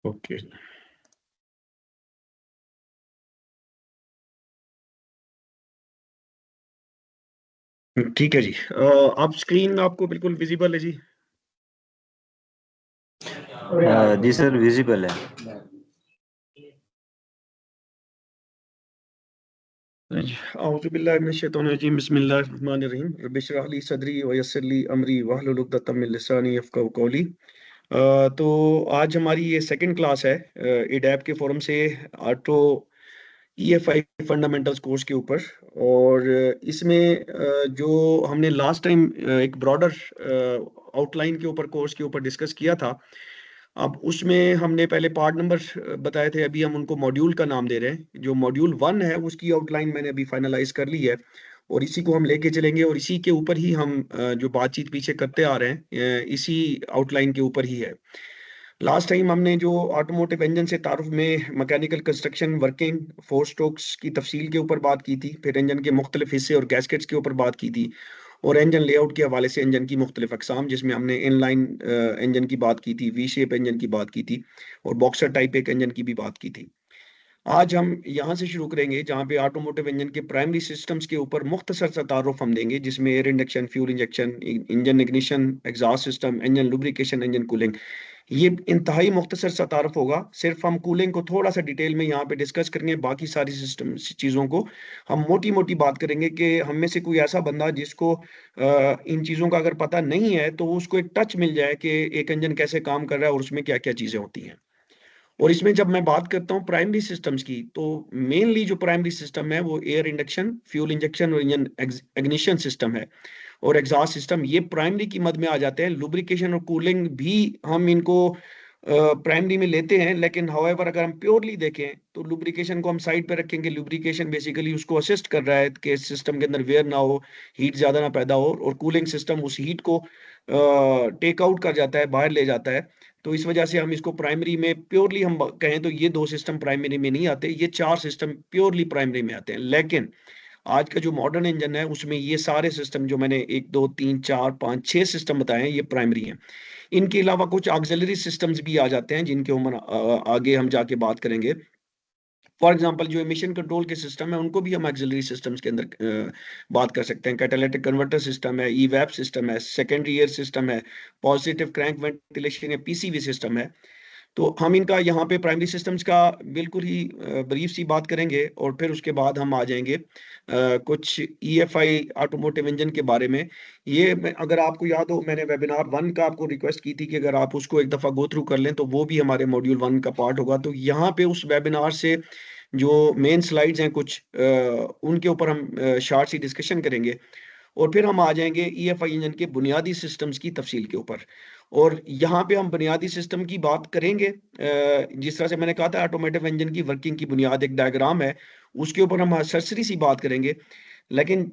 Okay, ठीक है जी। आप स्क्रीन आपको बिल्कुल विजिबल है जी? जी सर, विजिबल है। औज़ु बिल्लाहि मिनश शैतानिर रजीम, बिस्मिल्लाहिर रहमानिर रहीम, रब्बि इश्रह ली सदरी व यस्सिर ली अमरी वहलुल उक़दतम मिन लिसानी यफ़क़हू क़ौली। तो आज हमारी ये सेकंड क्लास है एडैप के फोरम से ऑटो ईएफआई फंडामेंटल्स कोर्स के ऊपर। और इसमें जो हमने लास्ट टाइम एक ब्रॉडर आउटलाइन के ऊपर कोर्स के ऊपर डिस्कस किया था, अब उसमें हमने पहले पार्ट नंबर बताए थे, अभी हम उनको मॉड्यूल का नाम दे रहे हैं। जो मॉड्यूल 1 है उसकी आउटलाइन मैंने अभी फाइनलाइज़ कर ली है और इसी को हम लेके चलेंगे और इसी के ऊपर ही हम जो बातचीत पीछे करते आ रहे हैं इसी आउटलाइन के ऊपर ही है। लास्ट टाइम हमने जो ऑटोमोटिव इंजन से तारुफ में mechanical construction, working, four strokes की तफसील के ऊपर बात की थी, फिर इंजन के मुख्तलिफ हिस्से और गैस्केट्स के ऊपर बात की थी और इंजन लेआउट के हवाले से इंजन की मुख्तलिफ अक़साम, जिसमें हमने इनलाइन इंजन की बात की थी, वी शेप इंजन की बात की थी और बॉक्सर टाइप एक इंजन की भी बात की थी। आज हम यहाँ से शुरू करेंगे जहाँ पे ऑटोमोटिव इंजन के प्राइमरी सिस्टम्स के ऊपर मुख्तसर सा तारुफ हम देंगे, जिसमें air induction, fuel injection, engine ignition, exhaust system, engine lubrication, engine cooling. ये इंतहाई मुख्तसर सा तारुफ होगा। सिर्फ हम कूलिंग को थोड़ा सा डिटेल में यहाँ पे डिस्कस करेंगे, बाकी सारी सिस्टम चीज़ों को हम मोटी मोटी बात करेंगे कि हम में से कोई ऐसा बंदा जिसको इन चीज़ों का अगर पता नहीं है तो उसको एक टच मिल जाए कि एक इंजन कैसे काम कर रहा है और उसमें क्या क्या चीज़ें होती हैं। और इसमें जब मैं बात करता हूँ प्राइमरी सिस्टम्स की, तो मेनली जो प्राइमरी सिस्टम है वो एयर इंडक्शन, फ्यूल इंजेक्शन और इंजन इग्निशन सिस्टम है और एग्जॉस्ट सिस्टम, ये प्राइमरी की मद में आ जाते हैं। लुब्रिकेशन और कूलिंग भी हम इनको प्राइमरी में लेते हैं, लेकिन हाउएवर अगर हम प्योरली देखें तो लुब्रिकेशन को हम साइड पे रखेंगे। लुब्रिकेशन बेसिकली उसको असिस्ट कर रहा है कि सिस्टम के अंदर वेयर ना हो, हीट ज़्यादा ना पैदा हो, और कूलिंग सिस्टम उस हीट को टेक आउट कर जाता है, बाहर ले जाता है। तो इस वजह से हम इसको प्राइमरी में प्योरली हम कहें तो ये 2 सिस्टम प्राइमरी में नहीं आते, ये 4 सिस्टम प्योरली प्राइमरी में आते हैं। लेकिन आज का जो मॉडर्न इंजन है उसमें ये सारे सिस्टम जो मैंने 1, 2, 3, 4, 5, 6 सिस्टम बताए हैं, ये प्राइमरी हैं। इनके अलावा कुछ ऑक्सिलरी सिस्टम्स भी आ जाते हैं जिनके हम आगे हम जाके बात करेंगे। फॉर एग्जांपल जो एमिशन कंट्रोल के सिस्टम है उनको भी हम ऑक्सिलरी सिस्टम्स के अंदर बात कर सकते हैं। कैटालिटिक कन्वर्टर सिस्टम है, ईवैप सिस्टम है, सेकेंडरी एयर सिस्टम है, पॉजिटिव क्रैंक वेंटिलेशन या पीसीवी सिस्टम है। तो हम इनका यहाँ पे प्राइमरी सिस्टम्स का बिल्कुल ही ब्रीफ सी बात करेंगे और फिर उसके बाद हम आ जाएंगे कुछ ईएफआई ऑटोमोटिव इंजन के बारे में। अगर आपको याद हो, मैंने वेबिनार 1 का आपको रिक्वेस्ट की थी कि अगर आप उसको एक दफ़ा गो थ्रू कर लें तो वो भी हमारे मॉड्यूल 1 का पार्ट होगा। तो यहाँ पे उस वेबिनार से जो मेन स्लाइड्स हैं कुछ उनके ऊपर हम शॉर्ट सी डिस्कशन करेंगे और फिर हम आ जाएँगे ईएफआई इंजन के बुनियादी सिस्टम्स की तफसील के ऊपर। और यहाँ पे हम बुनियादी सिस्टम की बात करेंगे, जिस तरह से मैंने कहा था ऑटोमोटिव इंजन की वर्किंग की बुनियाद एक डायग्राम है, उसके ऊपर हम सरसरी सी बात करेंगे। लेकिन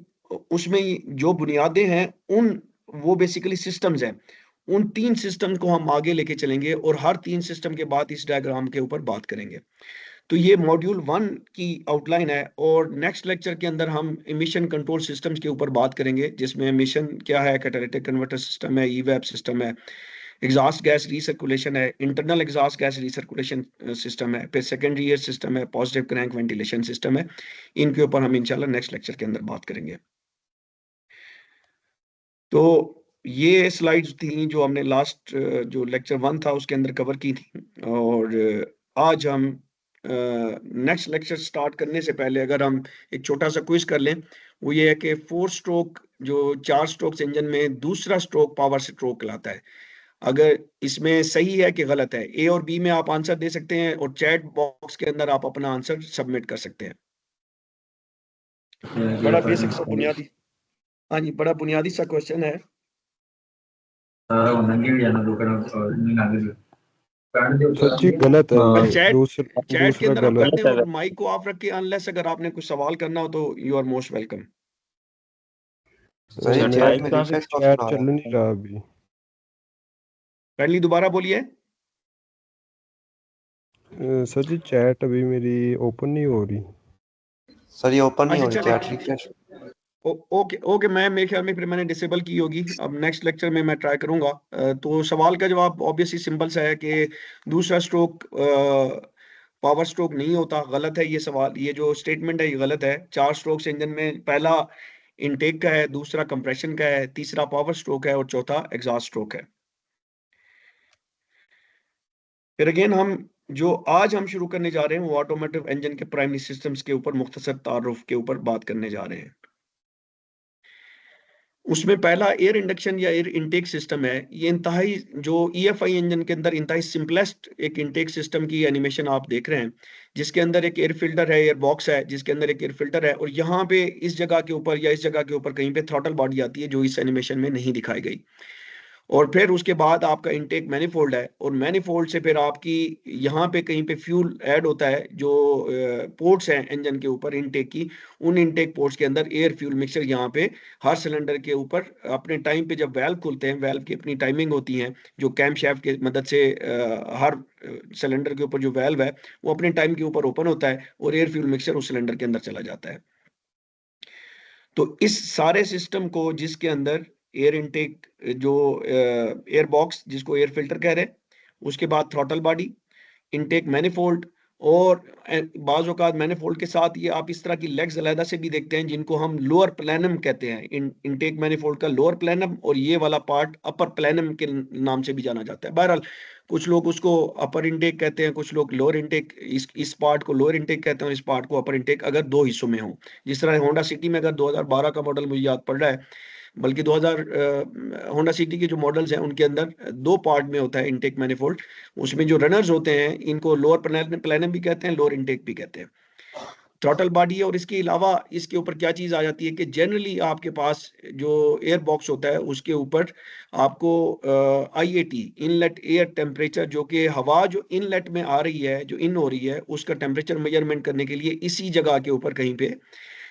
उसमें जो बुनियादें हैं उन वो बेसिकली सिस्टम्स हैं। उन 3 सिस्टम्स को हम आगे लेके चलेंगे और हर 3 सिस्टम के बाद इस डायग्राम के ऊपर बात करेंगे। तो ये मॉड्यूल 1 की आउटलाइन है और नेक्स्ट लेक्चर के अंदर हम एमिशन कंट्रोल सिस्टम्स के ऊपर बात करेंगे, जिसमें एमिशन क्या है, कैटालिटिक कन्वर्टर सिस्टम है, ईवैप सिस्टम है, एग्जॉस्ट गैस रीसर्कुलेशन है, internal exhaust gas recirculation system है, फिर सेकेंडरी एयर सिस्टम है, पॉजिटिव क्रैंक वेंटिलेशन सिस्टम है। इनके ऊपर हम इंशाल्लाह नेक्स्ट लेक्चर के अंदर बात करेंगे। तो ये स्लाइड्स थी जो हमने लास्ट जो लेक्चर 1 था उसके अंदर कवर की थी। और आज हम नेक्स्ट लेक्चर स्टार्ट करने से पहले अगर हम एक छोटा सा क्विज कर लें, वो ये है कि 4 स्ट्रोक जो 4 स्ट्रोक्स इंजन में दूसरा स्ट्रोक पावर स्ट्रोक कहलाता है। अगर इसमें सही है कि गलत है, ए और बी में आप आंसर दे सकते हैं और चैट बॉक्स के अंदर आप अपना आंसर सबमिट कर सकते हैं। बड़ा बेसिक सा बुनियादी, हाँ जी, बड़ा बुनियादी सा क्वेश्चन है। सर जी गलत है, ये चैट दूसरा चैट के दूसरा अंदर आप कर गलत दें और माइक को ऑफ रख के, अनलेस अगर आपने कुछ सवाल करना हो तो यू आर मोस्ट वेलकम। सही मेरा चैट में रिफ्रेश का चैट ऑप्शन आ चल रहा है। नहीं रहा अभी। काइंडली दोबारा बोलिए। सर जी चैट अभी मेरी ओपन नहीं हो रही। सर ये ओपन नहीं अच्छा हो रही चले, चैट, रिफ्रेश। ओके ओके, मैं मेरे ख्याल में फिर मैंने डिसेबल की होगी। अब नेक्स्ट लेक्चर में मैं ट्राई करूंगा। तो सवाल का जवाब ऑब्वियसली सिंपल सा है कि दूसरा स्ट्रोक पावर स्ट्रोक नहीं होता। गलत है ये सवाल, ये जो स्टेटमेंट है ये गलत है। 4 स्ट्रोक्स इंजन में, पहला इनटेक का है, दूसरा कंप्रेशन का है, तीसरा पावर स्ट्रोक है और चौथा एग्जॉस्ट स्ट्रोक है। फिर अगेन हम जो आज हम शुरू करने जा रहे हैं वो ऑटोमेटिव इंजन के प्राइमरी सिस्टम्स के ऊपर मुख्तसर तारुफ के ऊपर बात करने जा रहे हैं। उसमें पहला एयर इंडक्शन या एयर इनटेक सिस्टम है। ये इंतहाई जो ईएफआई इंजन के अंदर इंतहाई सिंपलेस्ट एक इनटेक सिस्टम की एनिमेशन आप देख रहे हैं, जिसके अंदर एक एयर फिल्टर है, एयर बॉक्स है, जिसके अंदर एक एयर फिल्टर है, और यहाँ पे इस जगह के ऊपर या इस जगह के ऊपर कहीं पे थ्रॉटल बॉडी आती है जो इस एनिमेशन में नहीं दिखाई गई। और फिर उसके बाद आपका इनटेक मैनिफोल्ड है, और मैनिफोल्ड से फिर आपकी यहाँ पे कहीं पे फ्यूल ऐड होता है। जो पोर्ट्स हैं इंजन के ऊपर इनटेक की, उन इनटेक पोर्ट्स के अंदर एयर फ्यूल मिक्सचर यहाँ पे हर सिलेंडर के ऊपर अपने टाइम पे जब वेल्व खुलते हैं, वेल्व की अपनी टाइमिंग होती है, जो कैम शाफ्ट की मदद से हर सिलेंडर के ऊपर जो वेल्व है वो अपने टाइम के ऊपर ओपन होता है और एयर फ्यूल मिक्सचर उस सिलेंडर के अंदर चला जाता है। तो इस सारे सिस्टम को, जिसके अंदर एयर इनटेक, जो एयर बॉक्स जिसको एयर फिल्टर कह रहे हैं, उसके बाद थ्रॉटल बॉडी, इनटेक मैनिफोल्ड, और बाज औकात मैनिफोल्ड के साथ ये आप इस तरह की लेग्स अलहदा से भी देखते हैं जिनको हम लोअर प्लेनम कहते हैं। इनटेक मैनिफोल्ड का लोअर प्लेनम और ये वाला पार्ट अपर प्लेनम के नाम से भी जाना जाता है। बहरहाल कुछ लोग उसको अपर इनटेक कहते हैं, कुछ लोग लोअर इनटेक, इस पार्ट को लोअर इनटेक कहते हैं और इस पार्ट को अपर इनटेक, अगर दो हिस्सों में हो। जिस तरह होंडा सिटी में, अगर 2012 का मॉडल मुझे याद पड़ रहा है, बल्कि 2000 होंडा सिटी के जो मॉडल्स हैं उनके अंदर दो पार्ट में होता है इनटेक मैनिफोल्ड। उसमें जो रनर्स होते हैं इनको लोअर प्लेनम भी कहते हैं, लोअर इनटेक भी कहते हैं। थ्रॉटल बॉडी है, और इसके अलावा इसके ऊपर क्या चीज आ जाती है कि जनरली आपके पास जो एयर बॉक्स होता है उसके ऊपर आपको आईएटी, इनलेट एयर टेम्परेचर, जो कि हवा जो इनलेट में आ रही है, जो इन हो रही है, उसका टेम्परेचर मेजरमेंट करने के लिए इसी जगह के ऊपर कहीं पे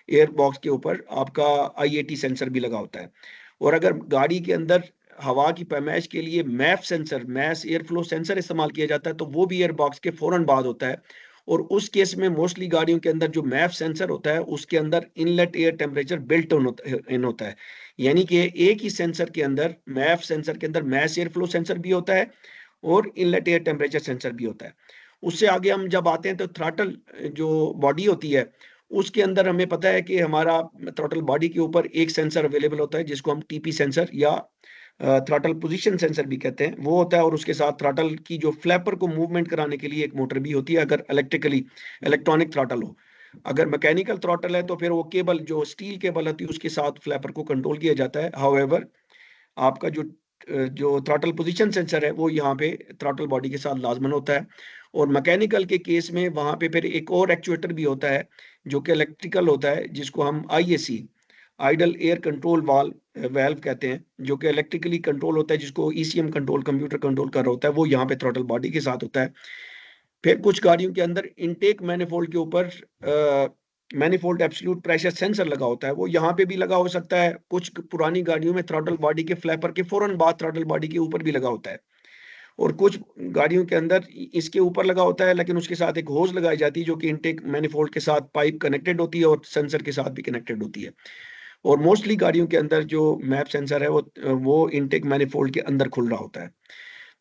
एयर बॉक्स के ऊपर आपका आईएटी सेंसर भी लगा होता है। और अगर गाड़ी के अंदर हवा की पैमाइश के लिए MAF sensor, mass air flow sensor इस्तेमाल किया जाता है, तो वो भी एयर बॉक्स के फौरन बाद होता है। और उस केस में मोस्टली गाड़ियों के अंदर जो मैफ सेंसर होता है उसके अंदर inlet air temperature built in होता है। यानी कि एक ही सेंसर के अंदर, मैफ सेंसर के अंदर मैस एयर फ्लो सेंसर भी होता है और इनलेट एयर टेम्परेचर सेंसर भी होता है। उससे आगे हम जब आते हैं तो थ्रॉटल जो बॉडी होती है उसके अंदर हमें पता है कि हमारा थ्रॉटल बॉडी के ऊपर एक सेंसर अवेलेबल होता है जिसको हम टीपी सेंसर या थ्रॉटल पोजीशन सेंसर भी कहते हैं, वो होता है। और उसके साथ थ्रॉटल की जो फ्लैपर को मूवमेंट कराने के लिए एक मोटर भी होती है, अगर इलेक्ट्रॉनिक थ्रॉटल हो। अगर मैकेनिकल थ्रॉटल है तो फिर वो केबल, जो स्टील केबल होती है, उसके साथ फ्लैपर को कंट्रोल किया जाता है। हाउएवर आपका जो थ्रॉटल पोजीशन सेंसर है वो यहाँ पे थ्रॉटल बॉडी के साथ लाजमन होता है। और मैकेनिकल के केस में वहां पे फिर एक और एक्चुएटर भी होता है जो कि इलेक्ट्रिकल होता है, जिसको हम IAC, idle air control valve कहते हैं, जो कि इलेक्ट्रिकली कंट्रोल होता है, जिसको ईसीएम कंट्रोल, कंप्यूटर कंट्रोल कर रहा होता है, वो यहाँ पे थ्रॉटल बॉडी के साथ होता है। फिर कुछ गाड़ियों के अंदर इनटेक मैनिफोल्ड के ऊपर मैनिफोल्ड एब्सोल्यूट प्रेशर सेंसर लगा होता है, वो यहाँ पे भी लगा हो सकता है। कुछ पुरानी गाड़ियों में थ्रॉटल बॉडी के फ्लैपर के फौरन बाद थ्रॉटल बॉडी के ऊपर भी लगा होता है। और कुछ गाड़ियों के अंदर इसके ऊपर लगा होता है, लेकिन उसके साथ एक होज लगाई जाती है जो कि इनटेक मैनिफोल्ड के साथ पाइप कनेक्टेड होती है और सेंसर के साथ भी कनेक्टेड होती है। और मोस्टली गाड़ियों के अंदर जो मैप सेंसर है वो इनटेक मैनिफोल्ड के अंदर खुल रहा होता है।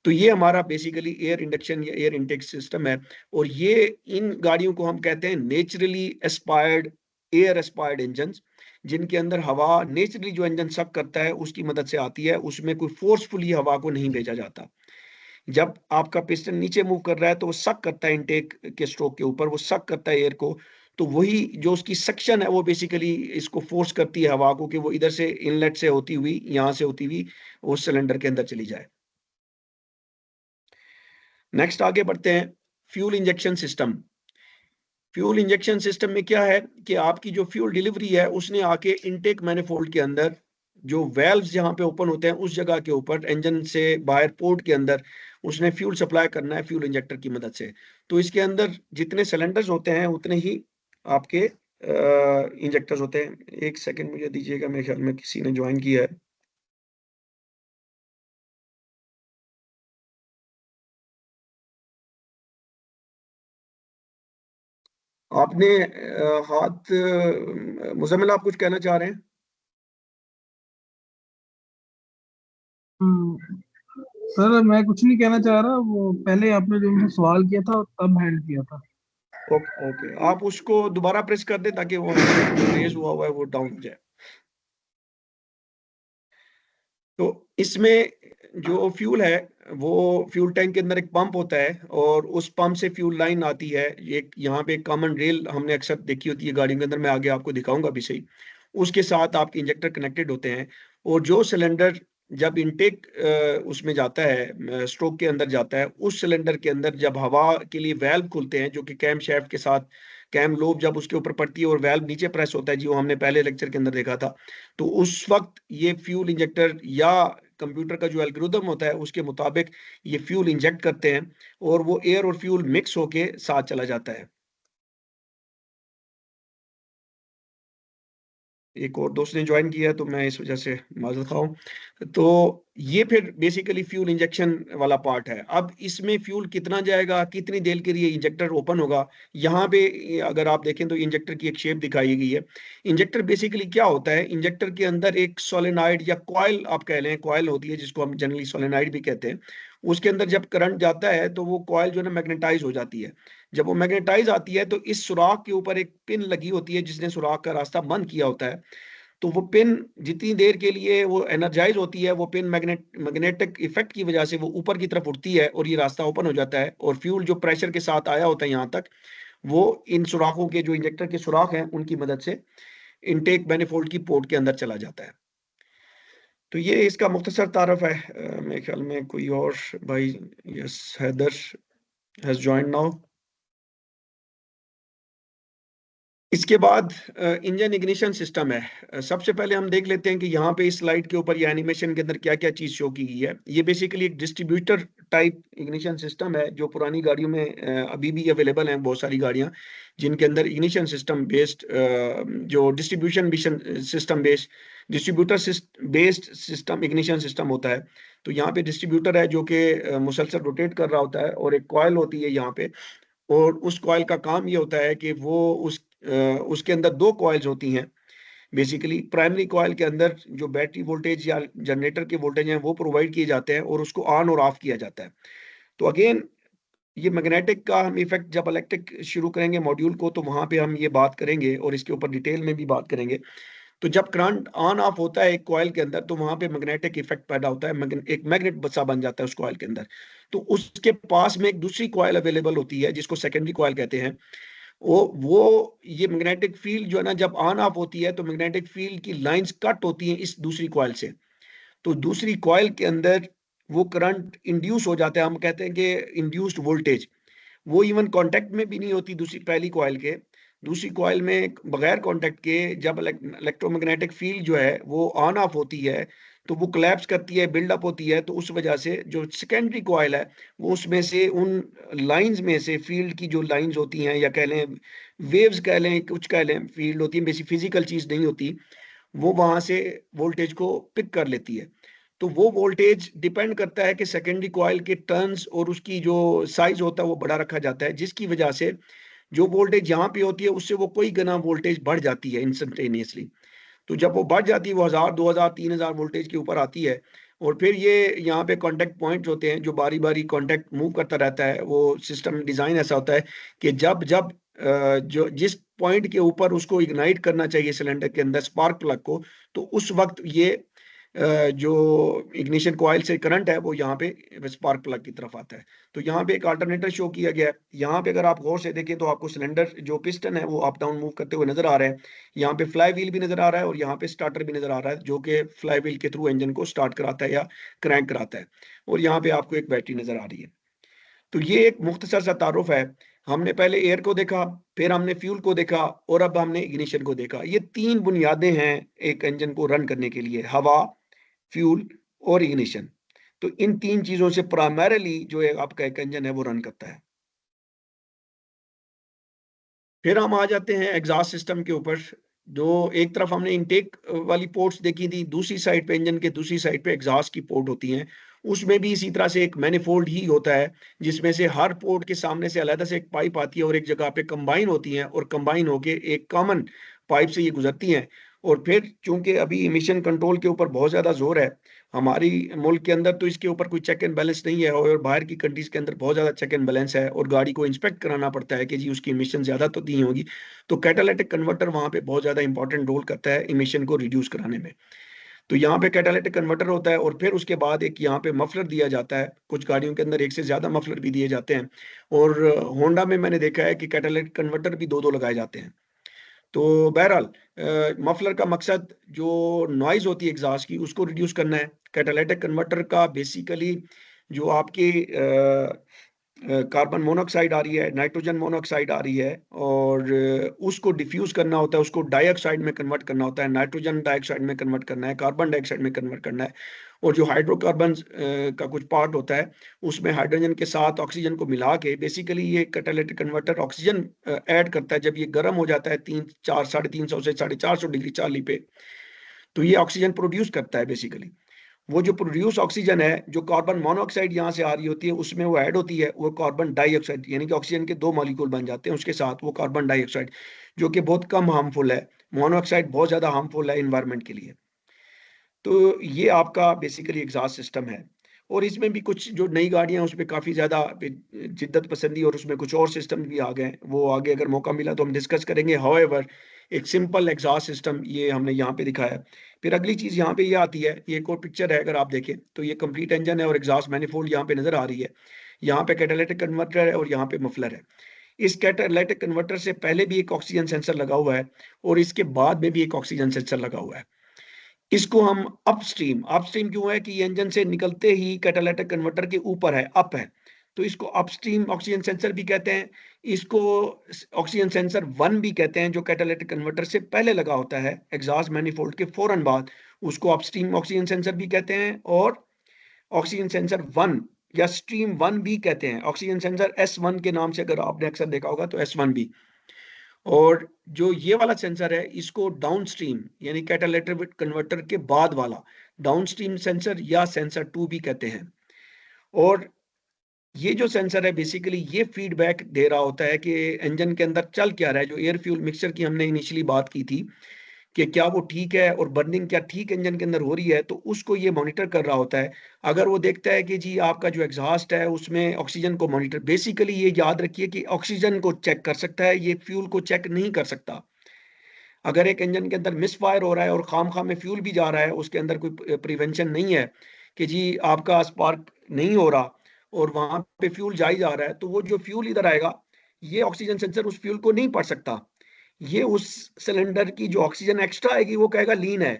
तो ये हमारा बेसिकली एयर इंडक्शन या एयर इनटेक सिस्टम है। और ये इन गाड़ियों को हम कहते हैं naturally aspired, air aspired engine, जिनके अंदर हवा नेचुरली जो इंजन सक करता है उसकी मदद से आती है, उसमें कोई फोर्सफुली हवा को नहीं भेजा जाता। जब आपका पिस्टन नीचे मूव कर रहा है तो वो सक करता है इनटेक के स्ट्रोक के ऊपर, वो सक करता है एयर को। तो वही जो उसकी सक्शन है वो बेसिकली इसको फोर्स करती है हवा को कि वो इधर से इनलेट से होती हुई, यहां से होती हुई वो सिलेंडर के अंदर चली जाए। नेक्स्ट आगे बढ़ते हैं। Fuel injection system. Fuel injection system में क्या है कि आपकी जो फ्यूल डिलीवरी है उसने आके इनटेक मैनिफोल्ड के अंदर जो वेल्व्स जहां पे ओपन होते हैं उस जगह के ऊपर इंजन से बाहर पोर्ट के अंदर उसने फ्यूल सप्लाई करना है फ्यूल इंजेक्टर की मदद से। तो इसके अंदर जितने सिलेंडर्स होते हैं उतने ही आपके इंजेक्टर्स होते हैं। एक सेकंड मुझे दीजिएगा, मेरे ख्याल में किसी ने ज्वाइन किया है। आपने हाथ मुजम्मिल, आप कुछ कहना चाह रहे हैं? सर मैं कुछ नहीं कहना चाह रहा, वो पहले आपने जो मुझसे सवाल किया था तब हैंड किया था। ओके ओके, आप उसको दोबारा प्रेस कर दें ताकि वो हैंड जो रेज हुआ हुआ है वो डाउन हो जाए। तो इसमें जो फ्यूल है वो फ्यूल टैंक के अंदर एक पंप होता है और उस पंप से फ्यूल लाइन आती है। एक यहाँ पे एक कॉमन रेल हमने अक्सर देखी होती है गाड़ियों के अंदर, मैं आगे आपको दिखाऊंगा भी सही। उसके साथ आपके इंजेक्टर कनेक्टेड होते हैं और जो सिलेंडर जब इनटेक उसमें जाता है, स्ट्रोक के अंदर जाता है, उस सिलेंडर के अंदर जब हवा के लिए वेल्व खुलते हैं जो कि कैम शैफ्ट के साथ कैम लोब जब उसके ऊपर पड़ती है और वेल्व नीचे प्रेस होता है, जी वो हमने पहले लेक्चर के अंदर देखा था। तो उस वक्त ये फ्यूल इंजेक्टर या कंप्यूटर का जो एल्गोरिदम होता है उसके मुताबिक ये फ्यूल इंजेक्ट करते हैं और वो एयर और फ्यूल मिक्स होके साथ चला जाता है। एक और दोस्त ने ज्वाइन किया तो मैं इस वजह से माजूद हूँ। तो ये फिर बेसिकली फ्यूल इंजेक्शन वाला पार्ट है। अब इसमें फ्यूल कितना जाएगा, कितनी देर के लिए इंजेक्टर ओपन होगा, यहाँ पे अगर आप देखें तो इंजेक्टर की एक शेप दिखाई गई है। इंजेक्टर बेसिकली क्या होता है, इंजेक्टर के अंदर एक सोलेनॉइड या कॉइल आप कह लें, कॉइल होती है जिसको हम जनरली सोलेनॉइड भी कहते हैं। उसके अंदर जब करंट जाता है तो वो कॉइल जो है ना मैग्नेटाइज हो जाती है। जब वो मैग्नेटाइज आती है तो इस सुराख के ऊपर एक पिन लगी होती है जिसने सुराख का रास्ता बंद किया होता है। तो वो पिन जितनी देर के लिए वो एनर्जाइज होती है, वो पिन मैग्नेटिक इफेक्ट की वजह से वो ऊपर की तरफ उठती है और ये रास्ता ओपन हो जाता है और फ्यूल जो प्रेशर के साथ आया होता है यहाँ तक, वो इन सुराखों के जो इंजेक्टर के सुराख हैं उनकी मदद से इनटेक मैनिफोल्ड की पोर्ट के अंदर चला जाता है। तो ये इसका मुख्तसर तारफ है। मेरे ख्याल में कोई और भाई, yes Haider has joined now. इसके बाद इंजन इग्निशन सिस्टम है। सबसे पहले हम देख लेते हैं कि यहाँ पे इस स्लाइड के ऊपर ये एनिमेशन के अंदर क्या क्या चीज शो की गई है। ये बेसिकली एक डिस्ट्रीब्यूटर टाइप इग्निशन सिस्टम है जो पुरानी गाड़ियों में अभी भी अवेलेबल हैं बहुत सारी गाड़ियाँ जिनके अंदर इग्निशन सिस्टम बेस्ड जो distribution system based distributor based system ignition system होता है। तो यहाँ पे डिस्ट्रीब्यूटर है जो कि मुसलसल रोटेट कर रहा होता है और एक कॉयल होती है यहाँ पे। और उस कॉइल का काम ये होता है कि वो उसके अंदर दो कॉइल्स होती हैं। बेसिकली प्राइमरी कॉइल के अंदर जो बैटरी वोल्टेज या जनरेटर के वोल्टेज हैं वो प्रोवाइड किए जाते हैं और उसको ऑन और ऑफ किया जाता है। तो अगेन ये मैग्नेटिक का हम इफेक्ट जब इलेक्ट्रिक शुरू करेंगे मॉड्यूल को तो वहां पे हम ये बात करेंगे और इसके ऊपर डिटेल में भी बात करेंगे। तो जब करंट ऑन ऑफ होता है एक कॉइल के अंदर तो वहां पे मैग्नेटिक इफेक्ट पैदा होता है, एक मैग्नेट बसा बन जाता है उस कॉइल के अंदर। तो उसके पास में एक दूसरी कॉइल अवेलेबल होती है जिसको सेकेंडरी कॉइल कहते हैं। वो ये मैग्नेटिक फील्ड जो है ना जब ऑन ऑफ होती है तो मैग्नेटिक फील्ड की लाइंस कट होती हैं इस दूसरी कॉइल से। तो दूसरी कॉइल के अंदर वो करंट इंड्यूस हो जाता है, हम कहते हैं कि इंड्यूस्ड वोल्टेज। वो इवन कांटेक्ट में भी नहीं होती दूसरी पहली कॉइल के। दूसरी कॉइल में बगैर कांटेक्ट के जब इलेक्ट्रोमैग्नेटिक फील्ड जो है वो ऑन ऑफ होती है तो वो कोलैप्स करती है, बिल्डअप होती है। तो उस वजह से जो सेकेंडरी कॉइल है वो उसमें से उन लाइंस में से फील्ड की जो लाइंस होती हैं या कह लें वेव्स कह लें कुछ कह लें फील्ड होती है, बेसिक फिजिकल चीज नहीं होती, वो वहां से वोल्टेज को पिक कर लेती है। तो वो वोल्टेज डिपेंड करता है कि सेकेंडरी कॉइल के टर्न्स और उसकी जो साइज होता है वो बड़ा रखा जाता है, जिसकी वजह से जो वोल्टेज यहाँ पे होती है उससे वो कोई गुना वोल्टेज बढ़ जाती है इंस्टेंटेनियसली। तो जब वो बढ़ जाती है वो 1000 2000 3000 वोल्टेज के ऊपर आती है। और फिर ये यहाँ पे कांटेक्ट पॉइंट्स होते हैं जो बारी बारी कांटेक्ट मूव करता रहता है। वो सिस्टम डिजाइन ऐसा होता है कि जब जब जो जिस पॉइंट के ऊपर उसको इग्नाइट करना चाहिए सिलेंडर के अंदर स्पार्क प्लग को, तो उस वक्त ये जो इग्निशन कॉइल से करंट है वो यहाँ पे स्पार्क प्लग की तरफ आता है। तो यहाँ पे एक अल्टरनेटर शो किया गया है। यहाँ पे अगर आप गौर से देखें तो आपको सिलेंडर जो पिस्टन है वो अप डाउन मूव करते हुए नजर आ रहा है। यहाँ पे फ्लाई व्हील भी नजर आ रहा है और यहाँ पे स्टार्टर भी नजर आ रहा है जो कि फ्लाई व्हील के थ्रू इंजन को स्टार्ट कराता है या क्रैंक कराता है। और यहाँ पे आपको एक बैटरी नजर आ रही है। तो ये एक मुख्तसर सा तारुफ है। हमने पहले एयर को देखा, फिर हमने फ्यूल को देखा और अब हमने इग्निशन को देखा। ये तीन बुनियादें हैं एक इंजन को रन करने के लिए, हवा, फ्यूल और इग्निशन। तो इन तीन चीजों से प्राइमरीली जो है आपका एक इंजन है वो रन करता है। फिर हम आ जाते हैं एग्जॉस्ट सिस्टम के ऊपर। जो एक तरफ हमने इनटेक वाली पोर्ट्स देखी थी, दूसरी साइड पे इंजन के दूसरी साइड पे एग्जॉस्ट की पोर्ट होती हैं। उसमें भी इसी तरह से एक मैनिफोल्ड ही होता है जिसमें से हर पोर्ट के सामने से अलग से एक पाइप आती है और एक जगह पे कंबाइन होती हैं और कंबाइन होके एक कॉमन पाइप से ये गुजरती हैं और फिर चूंकि अभी इमिशन कंट्रोल के ऊपर बहुत ज़्यादा जोर है हमारी मुल्क के अंदर, तो इसके ऊपर कोई चेक एंड बैलेंस नहीं है, और बाहर की कंट्रीज के अंदर बहुत ज़्यादा चेक एंड बैलेंस है, और गाड़ी को इंस्पेक्ट कराना पड़ता है कि जी उसकी इमिशन ज़्यादा तो नहीं होगी। तो कैटालिटिक कन्वर्टर वहाँ पे बहुत ज़्यादा इंपॉर्टेंट रोल करता है इमिशन को रिड्यूस कराने में। तो यहाँ पे कैटालिटिक कन्वर्टर होता है, और फिर उसके बाद एक यहाँ पे मफलर दिया जाता है। कुछ गाड़ियों के अंदर एक से ज़्यादा मफलर भी दिए जाते हैं, और होंडा में मैंने देखा है कि कैटालिटिक कन्वर्टर भी 2-2 लगाए जाते हैं। तो बहरहाल मफलर का मकसद जो नॉइज़ होती है एग्ज़ॉस्ट की उसको रिड्यूस करना है। कैटालिटिक कन्वर्टर का बेसिकली जो आपकी कार्बन मोनोऑक्साइड आ रही है, नाइट्रोजन मोनोऑक्साइड आ रही है, और उसको डिफ्यूज़ करना होता है, उसको डाइऑक्साइड में कन्वर्ट करना होता है, नाइट्रोजन डाइऑक्साइड में कन्वर्ट करना है, कार्बन डाइऑक्साइड में कन्वर्ट करना है। और जो हाइड्रोकार्बन्स का कुछ पार्ट होता है, उसमें हाइड्रोजन के साथ ऑक्सीजन को मिला के बेसिकली ये कैटालिटिक कन्वर्टर ऑक्सीजन ऐड करता है। जब ये गर्म हो जाता है 3-4 350 से 450 डिग्री चार्ली पे, तो ये ऑक्सीजन प्रोड्यूस करता है बेसिकली। वो जो प्रोड्यूस ऑक्सीजन है, जो कार्बन मोनोऑक्साइड यहाँ से आ रही होती है, उसमें वो ऐड होती है, वो कार्बन डाइऑक्साइड, यानी कि ऑक्सीजन के 2 मॉलिक्यूल बन जाते हैं उसके साथ, वो कार्बन डाइऑक्साइड, जो कि बहुत कम हार्मफुल है। मोनोऑक्साइड बहुत ज़्यादा हार्मफुल है एनवायरनमेंट के लिए। तो ये आपका बेसिकली एग्जॉस्ट सिस्टम है, और इसमें भी कुछ जो नई गाड़ियां हैं उसमें काफ़ी ज़्यादा जिद्दत पसंदी, और उसमें कुछ और सिस्टम भी आ गए हैं, वो आगे अगर मौका मिला तो हम डिस्कस करेंगे। हाउएवर एक सिंपल एग्जॉस्ट सिस्टम ये हमने यहाँ पे दिखाया है। फिर अगली चीज़ यहाँ पे ये आती है, ये एक और पिक्चर है अगर आप देखें तो ये कंप्लीट इंजन है और एग्जॉस्ट मैनिफोल्ड यहाँ पे नज़र आ रही है। यहाँ पे कैटालिटिक कन्वर्टर है और यहाँ पे मफलर है। इस कैटालिटिक कन्वर्टर से पहले भी एक ऑक्सीजन सेंसर लगा हुआ है, और इसके बाद में भी एक ऑक्सीजन सेंसर लगा हुआ है। इसको हम अपस्ट्रीम, अपस्ट्रीम क्यों है कि ये इंजन से निकलते ही कैटालिटिक कन्वर्टर के ऊपर है, अप है, तो इसको अपस्ट्रीम ऑक्सीजन सेंसर भी कहते हैं। इसको ऑक्सीजन सेंसर 1 भी कहते हैं, जो कैटालिटिक कन्वर्टर से पहले लगा होता है एग्जॉस्ट मैनिफोल्ड के फौरन बाद, उसको अपस्ट्रीम ऑक्सीजन सेंसर भी कहते हैं, और ऑक्सीजन सेंसर 1 या स्ट्रीम 1 भी कहते हैं। ऑक्सीजन सेंसर S1 के नाम से अगर आपने अक्सर देखा होगा तो S1 भी। और जो ये वाला सेंसर है इसको डाउनस्ट्रीम यानी कैटालिटिक कन्वर्टर के बाद वाला डाउनस्ट्रीम सेंसर या सेंसर 2 भी कहते हैं। और ये जो सेंसर है बेसिकली ये फीडबैक दे रहा होता है कि इंजन के अंदर चल क्या रहा है। जो एयर फ्यूल मिक्सचर की हमने इनिशियली बात की थी कि क्या वो ठीक है और बर्निंग क्या ठीक इंजन के अंदर हो रही है, तो उसको ये मॉनिटर कर रहा होता है। अगर वो देखता है कि जी आपका जो एग्जॉस्ट है उसमें ऑक्सीजन को मॉनिटर, बेसिकली ये याद रखिए कि ऑक्सीजन को चेक कर सकता है, ये फ्यूल को चेक नहीं कर सकता। अगर एक इंजन के अंदर मिस फायर हो रहा है और खाम में फ्यूल भी जा रहा है, उसके अंदर कोई प्रिवेंशन नहीं है कि जी आपका स्पार्क नहीं हो रहा और वहां पे फ्यूल जा ही जा रहा है, तो वो जो फ्यूल इधर आएगा ये ऑक्सीजन सेंसर उस फ्यूल को नहीं पढ़ सकता। ये उस सिलेंडर की जो ऑक्सीजन एक्स्ट्रा आएगी वो कहेगा लीन है,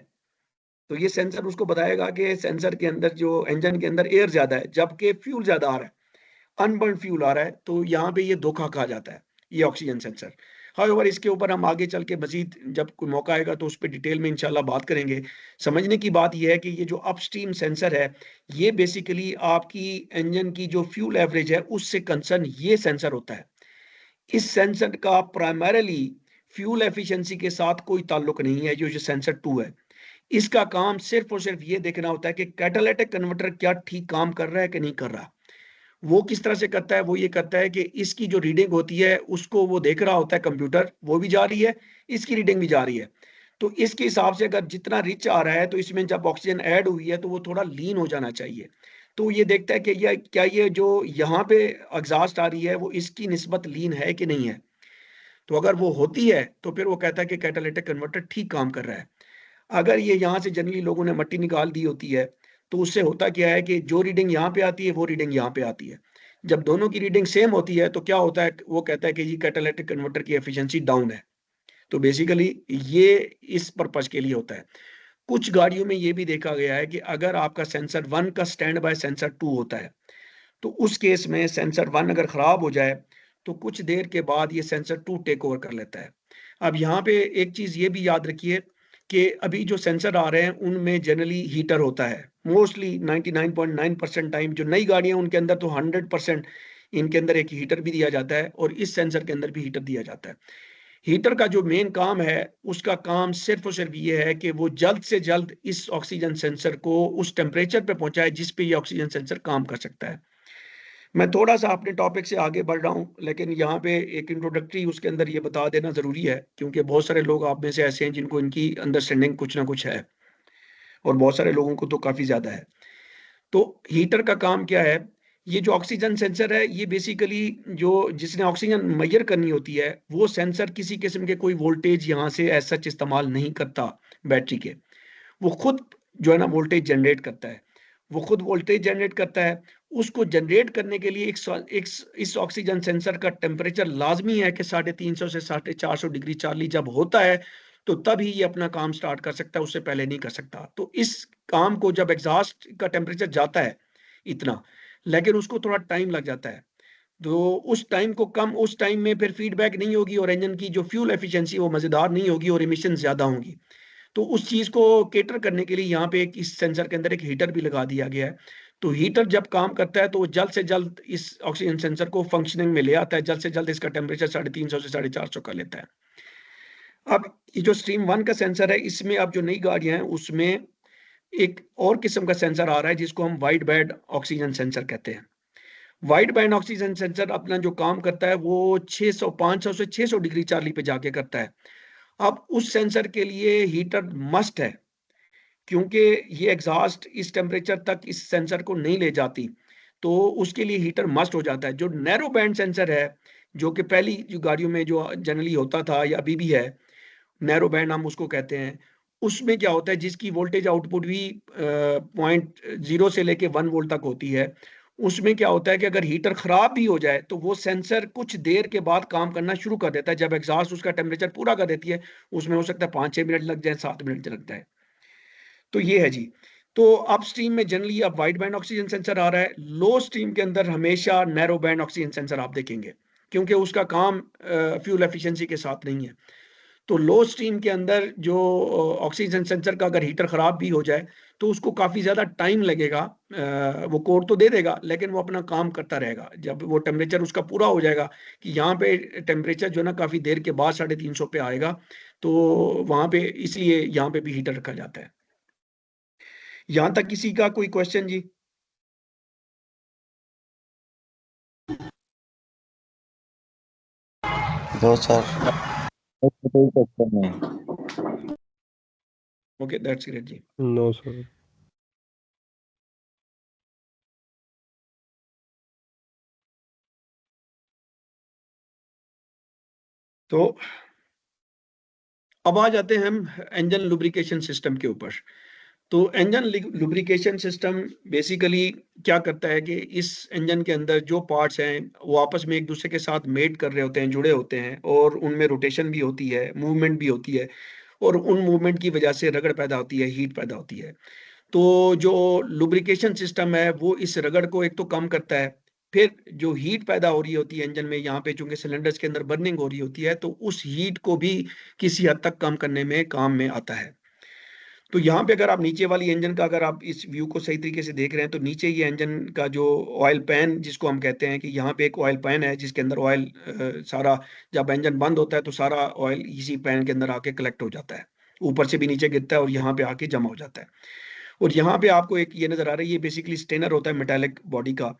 तो ये सेंसर उसको बताएगा कि सेंसर के अंदर जो इंजन के अंदर एयर ज्यादा है जबकि फ्यूल ज्यादा आ रहा है, अनबर्न फ्यूल आ रहा है, तो यहाँ पे ये धोखा कहा जाता है, ये ऑक्सीजन सेंसर। हाउएवर इसके ऊपर हम आगे चल के मजीद जब कोई मौका आएगा तो उस पर डिटेल में इंशाल्लाह बात करेंगे। समझने की बात यह है कि ये जो अपस्ट्रीम सेंसर है ये बेसिकली आपकी इंजन की जो फ्यूल एवरेज है उससे कंसर्न ये सेंसर होता है। इस सेंसर का प्राइमरीली फ्यूल एफिशिएंसी के साथ कोई ताल्लुक नहीं है। जो सेंसर 2 है इसका काम सिर्फ और सिर्फ ये देखना होता है कि कैटालिटिक कन्वर्टर क्या ठीक काम कर रहा है कि नहीं कर रहा। वो किस तरह से करता है, वो ये करता है कि इसकी जो रीडिंग होती है उसको वो देख रहा होता है कंप्यूटर, वो भी जा रही है, इसकी रीडिंग भी जा रही है। तो इसके हिसाब से अगर जितना रिच आ रहा है तो इसमें जब ऑक्सीजन ऐड हुई है तो वो थोड़ा लीन हो जाना चाहिए। तो ये देखता है कि क्या ये जो यहाँ पे एग्जॉस्ट आ रही है वो इसकी निस्बत लीन है कि नहीं है। तो अगर वो होती है तो फिर वो कहता है कि कैटालिटिक कन्वर्टर ठीक काम कर रहा है। अगर ये यहाँ से जनरली लोगों ने मट्टी निकाल दी होती है तो उससे होता क्या है कि जो रीडिंग यहाँ पे आती है वो रीडिंग यहाँ पे आती है। जब दोनों की रीडिंग सेम होती है तो क्या होता है, वो कहता है कि ये कैटालिटिक कन्वर्टर की एफिशिएंसी डाउन है। तो बेसिकली ये इस पर्पज के लिए होता है। कुछ गाड़ियों में ये भी देखा गया है कि अगर आपका सेंसर 1 का स्टैंड बाय सेंसर 2 होता है तो उस केस में सेंसर 1 अगर खराब हो जाए तो कुछ देर के बाद ये सेंसर 2 टेक ओवर कर लेता है। अब यहाँ पे एक चीज ये भी याद रखिए कि अभी जो सेंसर आ रहे हैं उनमें जनरली हीटर होता है मोस्टली 99.9% टाइम। जो नई गाड़ियां उनके अंदर तो 100% इनके अंदर एक हीटर भी दिया जाता है और इस सेंसर के अंदर भी हीटर दिया जाता है। हीटर का जो मेन काम है उसका काम सिर्फ और सिर्फ ये है कि वो जल्द से जल्द इस ऑक्सीजन सेंसर को उस टेम्परेचर पे पहुंचाए जिस पे ये ऑक्सीजन सेंसर काम कर सकता है। मैं थोड़ा सा अपने टॉपिक से आगे बढ़ रहा हूँ, लेकिन यहाँ पे एक इंट्रोडक्टरी उसके अंदर ये बता देना ज़रूरी है, क्योंकि बहुत सारे लोग आप में से ऐसे हैं जिनको इनकी अंडरस्टैंडिंग कुछ ना कुछ है, और बहुत सारे लोगों को तो काफ़ी ज़्यादा है। तो हीटर का काम क्या है? ये जो ऑक्सीजन सेंसर है, ये बेसिकली जो जिसने ऑक्सीजन मेजर करनी होती है, वो सेंसर किसी किस्म के कोई वोल्टेज यहाँ से एज़ सच इस्तेमाल नहीं करता बैटरी के। वो खुद जो है ना वोल्टेज जनरेट करता है। वो खुद वोल्टेज जनरेट करता है। उसको जनरेट करने के लिए इस ऑक्सीजन सेंसर का टेम्परेचर लाज़मी है कि 350 से 450 डिग्री चार्ली जब होता है, तो तब ही ये अपना काम स्टार्ट कर सकता है, उससे पहले नहीं कर सकता। तो इस काम को जब एग्ज़ॉस्ट का टेम्परेचर जाता है इतना, लेकिन उसको थोड़ा टाइम लग जाता है। तो उस टाइम में फिर फीडबैक नहीं होगी और इंजन की जो फ्यूल एफिशिएंसी वो मज़ेदार नहीं होगी और एमिशन ज़्यादा होंगी। तो उस चीज़ को कैटर करने के लिए यहाँ पे एक इस सेंसर के अंदर एक हीटर भी लगा दिया गया है। तो हीटर जब काम करता है तो वो जल्द से जल्द इस ऑक्सीजन सेंसर को फंक्शनिंग में ले आता है, जल्द से जल्द इसका टेम्परेचर 350 से 450 कर लेता है। अब ये जो स्ट्रीम 1 का सेंसर है, इसमें अब जो नई गाड़ियाँ हैं उसमें एक और किस्म का सेंसर आ रहा है जिसको हम वाइड बैंड ऑक्सीजन सेंसर कहते हैं। वाइड बैंड ऑक्सीजन सेंसर अपना जो काम करता है वो 500 से 600 डिग्री चार्ली पे जाके करता है। अब उस सेंसर के लिए हीटर मस्ट है, क्योंकि ये एग्जॉस्ट इस टेम्परेचर तक इस सेंसर को नहीं ले जाती, तो उसके लिए हीटर मस्ट हो जाता है। जो नैरो बैंड सेंसर है, जो कि पहली जो गाड़ियों में जो जनरली होता था या अभी भी है, नैरो बैंड हम उसको कहते हैं। उसमें क्या होता है, जिसकी वोल्टेज आउटपुट भी 0.0 से लेके 1 वोल्ट तक होती है। उसमें क्या होता है कि अगर हीटर खराब भी हो जाए, तो वो सेंसर कुछ देर के बाद काम करना शुरू कर देता है। जब एग्जॉस्ट उसका टेम्परेचर पूरा कर देती है, उसमें हो सकता है 5-6 मिनट लग जाए, 7 मिनट लग जाए। तो ये है जी। तो अप स्ट्रीम में जनरली अब वाइड बैंड ऑक्सीजन सेंसर आ रहा है। लो स्ट्रीम के अंदर हमेशा नैरो बैंड ऑक्सीजन सेंसर आप देखेंगे, क्योंकि उसका काम फ्यूल एफिशिएंसी के साथ नहीं है। तो लो स्ट्रीम के अंदर जो ऑक्सीजन सेंसर का अगर हीटर खराब भी हो जाए, तो उसको काफ़ी ज़्यादा टाइम लगेगा। वो कोड तो दे देगा, लेकिन वो अपना काम करता रहेगा। जब वो टेम्परेचर उसका पूरा हो जाएगा कि यहाँ पे टेम्परेचर जो है ना काफ़ी देर के बाद 350 पे आएगा, तो वहाँ पे इसलिए यहाँ पे भी हीटर रखा जाता है। यहाँ तक किसी का कोई क्वेश्चन जी? दो सर, कोई क्वेश्चन नहीं। ओके, दैट्स ग्रेट जी। No sir. तो अब आ जाते हैं हम इंजन लुब्रिकेशन सिस्टम के ऊपर। तो इंजन लुब्रिकेशन सिस्टम बेसिकली क्या करता है कि इस इंजन के अंदर जो पार्ट्स हैं वो आपस में एक दूसरे के साथ मेट कर रहे होते हैं, जुड़े होते हैं, और उनमें रोटेशन भी होती है, मूवमेंट भी होती है, और उन मूवमेंट की वजह से रगड़ पैदा होती है, हीट पैदा होती है। तो जो लुब्रिकेशन सिस्टम है वो इस रगड़ को एक तो कम करता है, फिर जो हीट पैदा हो रही होती है इंजन में, यहाँ पे चूंकि सिलेंडर्स के अंदर बर्निंग हो रही होती है, तो उस हीट को भी किसी हद तक कम करने में काम में आता है। तो यहाँ पे अगर आप नीचे वाली इंजन का अगर आप इस व्यू को सही तरीके से देख रहे हैं, तो नीचे ये इंजन का जो ऑयल पैन जिसको हम कहते हैं, कि यहाँ पे एक ऑयल पैन है जिसके अंदर ऑयल सारा, जब इंजन बंद होता है तो सारा ऑयल इसी पैन के अंदर आके कलेक्ट हो जाता है, ऊपर से भी नीचे गिरता है और यहाँ पे आके जमा हो जाता है। और यहाँ पे आपको एक ये नजर आ रहा है, ये बेसिकली स्टेनर होता है मेटालिक बॉडी का।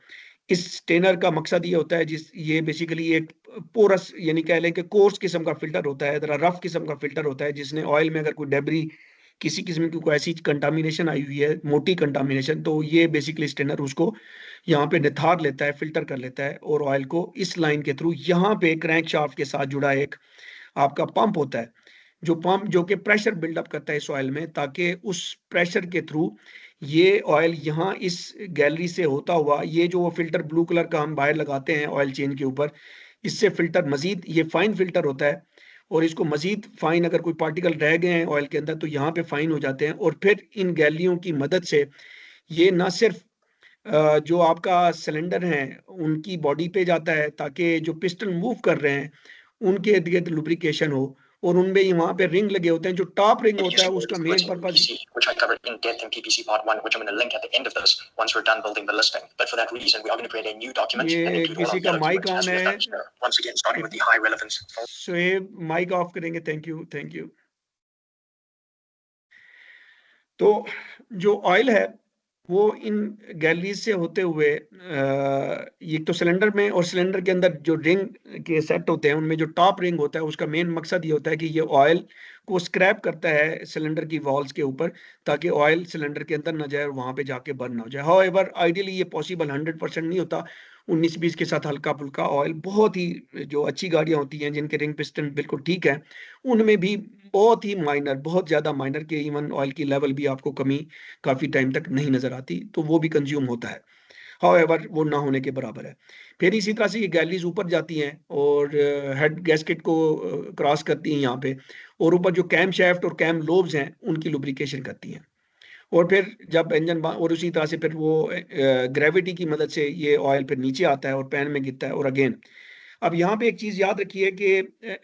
इस स्टेनर का मकसद ये होता है, ये बेसिकली एक पोरस यानी कह लें कि कोर्स किस्म का फिल्टर होता है, जरा रफ किस्म का फिल्टर होता है, जिसने ऑयल में अगर कोई डेबरी, किसी किस्म की कोई ऐसी कंटामिनेशन आई हुई है, मोटी कंटामिनेशन, तो ये बेसिकली स्टेनर उसको यहाँ पे निथार लेता है, फिल्टर कर लेता है, और ऑयल को इस लाइन के थ्रू यहाँ पे क्रैंक शाफ्ट के साथ जुड़ा एक आपका पंप होता है, जो कि प्रेशर बिल्डअप करता है इस ऑयल में, ताकि उस प्रेशर के थ्रू ये ऑयल यहाँ इस गैलरी से होता हुआ, ये जो फिल्टर ब्लू कलर का हम बाहर लगाते हैं ऑयल चेन के ऊपर, इससे फिल्टर मजीद, ये फाइन फिल्टर होता है, और इसको मजीद फाइन अगर कोई पार्टिकल रह गए हैं ऑयल के अंदर तो यहाँ पे फाइन हो जाते हैं, और फिर इन गैलियों की मदद से ये ना सिर्फ जो आपका सिलेंडर है उनकी बॉडी पे जाता है, ताकि जो पिस्टन मूव कर रहे हैं उनके इर्द गिर्द लुब्रिकेशन हो, और उनमें ही वहां पे रिंग लगे होते हैं, जो टॉप रिंग होता है उसका main purpose, which I covered in depth in PPC part 1, which I'm going to link at the end of this once we're done building the listing. But for that reason, we are going to create a new document and ये include all किसी of the का other mic keywords on as we have है, done here. Once again, starting with the high relevance. Shoaib mic off करेंगे, thank you thank you. तो जो oil है वो इन galleries से होते हुए ये तो सिलेंडर में और सिलेंडर के अंदर जो रिंग के सेट होते हैं उनमें जो टॉप रिंग होता है उसका मेन मकसद ये होता है कि ये ऑयल को स्क्रैप करता है सिलेंडर की वॉल्स के ऊपर, ताकि ऑयल सिलेंडर के अंदर ना जाए और वहां पे जाके बर्न ना हो जाए। हाउएवर आइडियली ये पॉसिबल 100% नहीं होता। 19-20 के साथ हल्का फुल्का ऑयल, बहुत ही जो अच्छी गाड़ियां होती हैं जिनके रिंग पिस्टन बिल्कुल ठीक है, उनमें भी बहुत ही माइनर, बहुत ज्यादा माइनर के इवन ऑयल की लेवल भी आपको कमी काफ़ी टाइम तक नहीं नज़र आती, तो वो भी कंज़्यूम होता है। हाउएवर वो ना होने के बराबर है। फिर इसी तरह से ये गैलीज़ ऊपर जाती हैं और हेड गैस्केट को क्रॉस करती हैं यहाँ पे, और ऊपर जो कैम शाफ्ट और कैम लोब्स हैं, उनकी लुब्रिकेशन करती हैं। और फिर जब इंजन और उसी तरह से फिर वो ग्रेविटी की मदद से ये ऑयल फिर नीचे आता है और पैन में गिरता है। और अगेन अब यहाँ पे एक चीज़ याद रखिए कि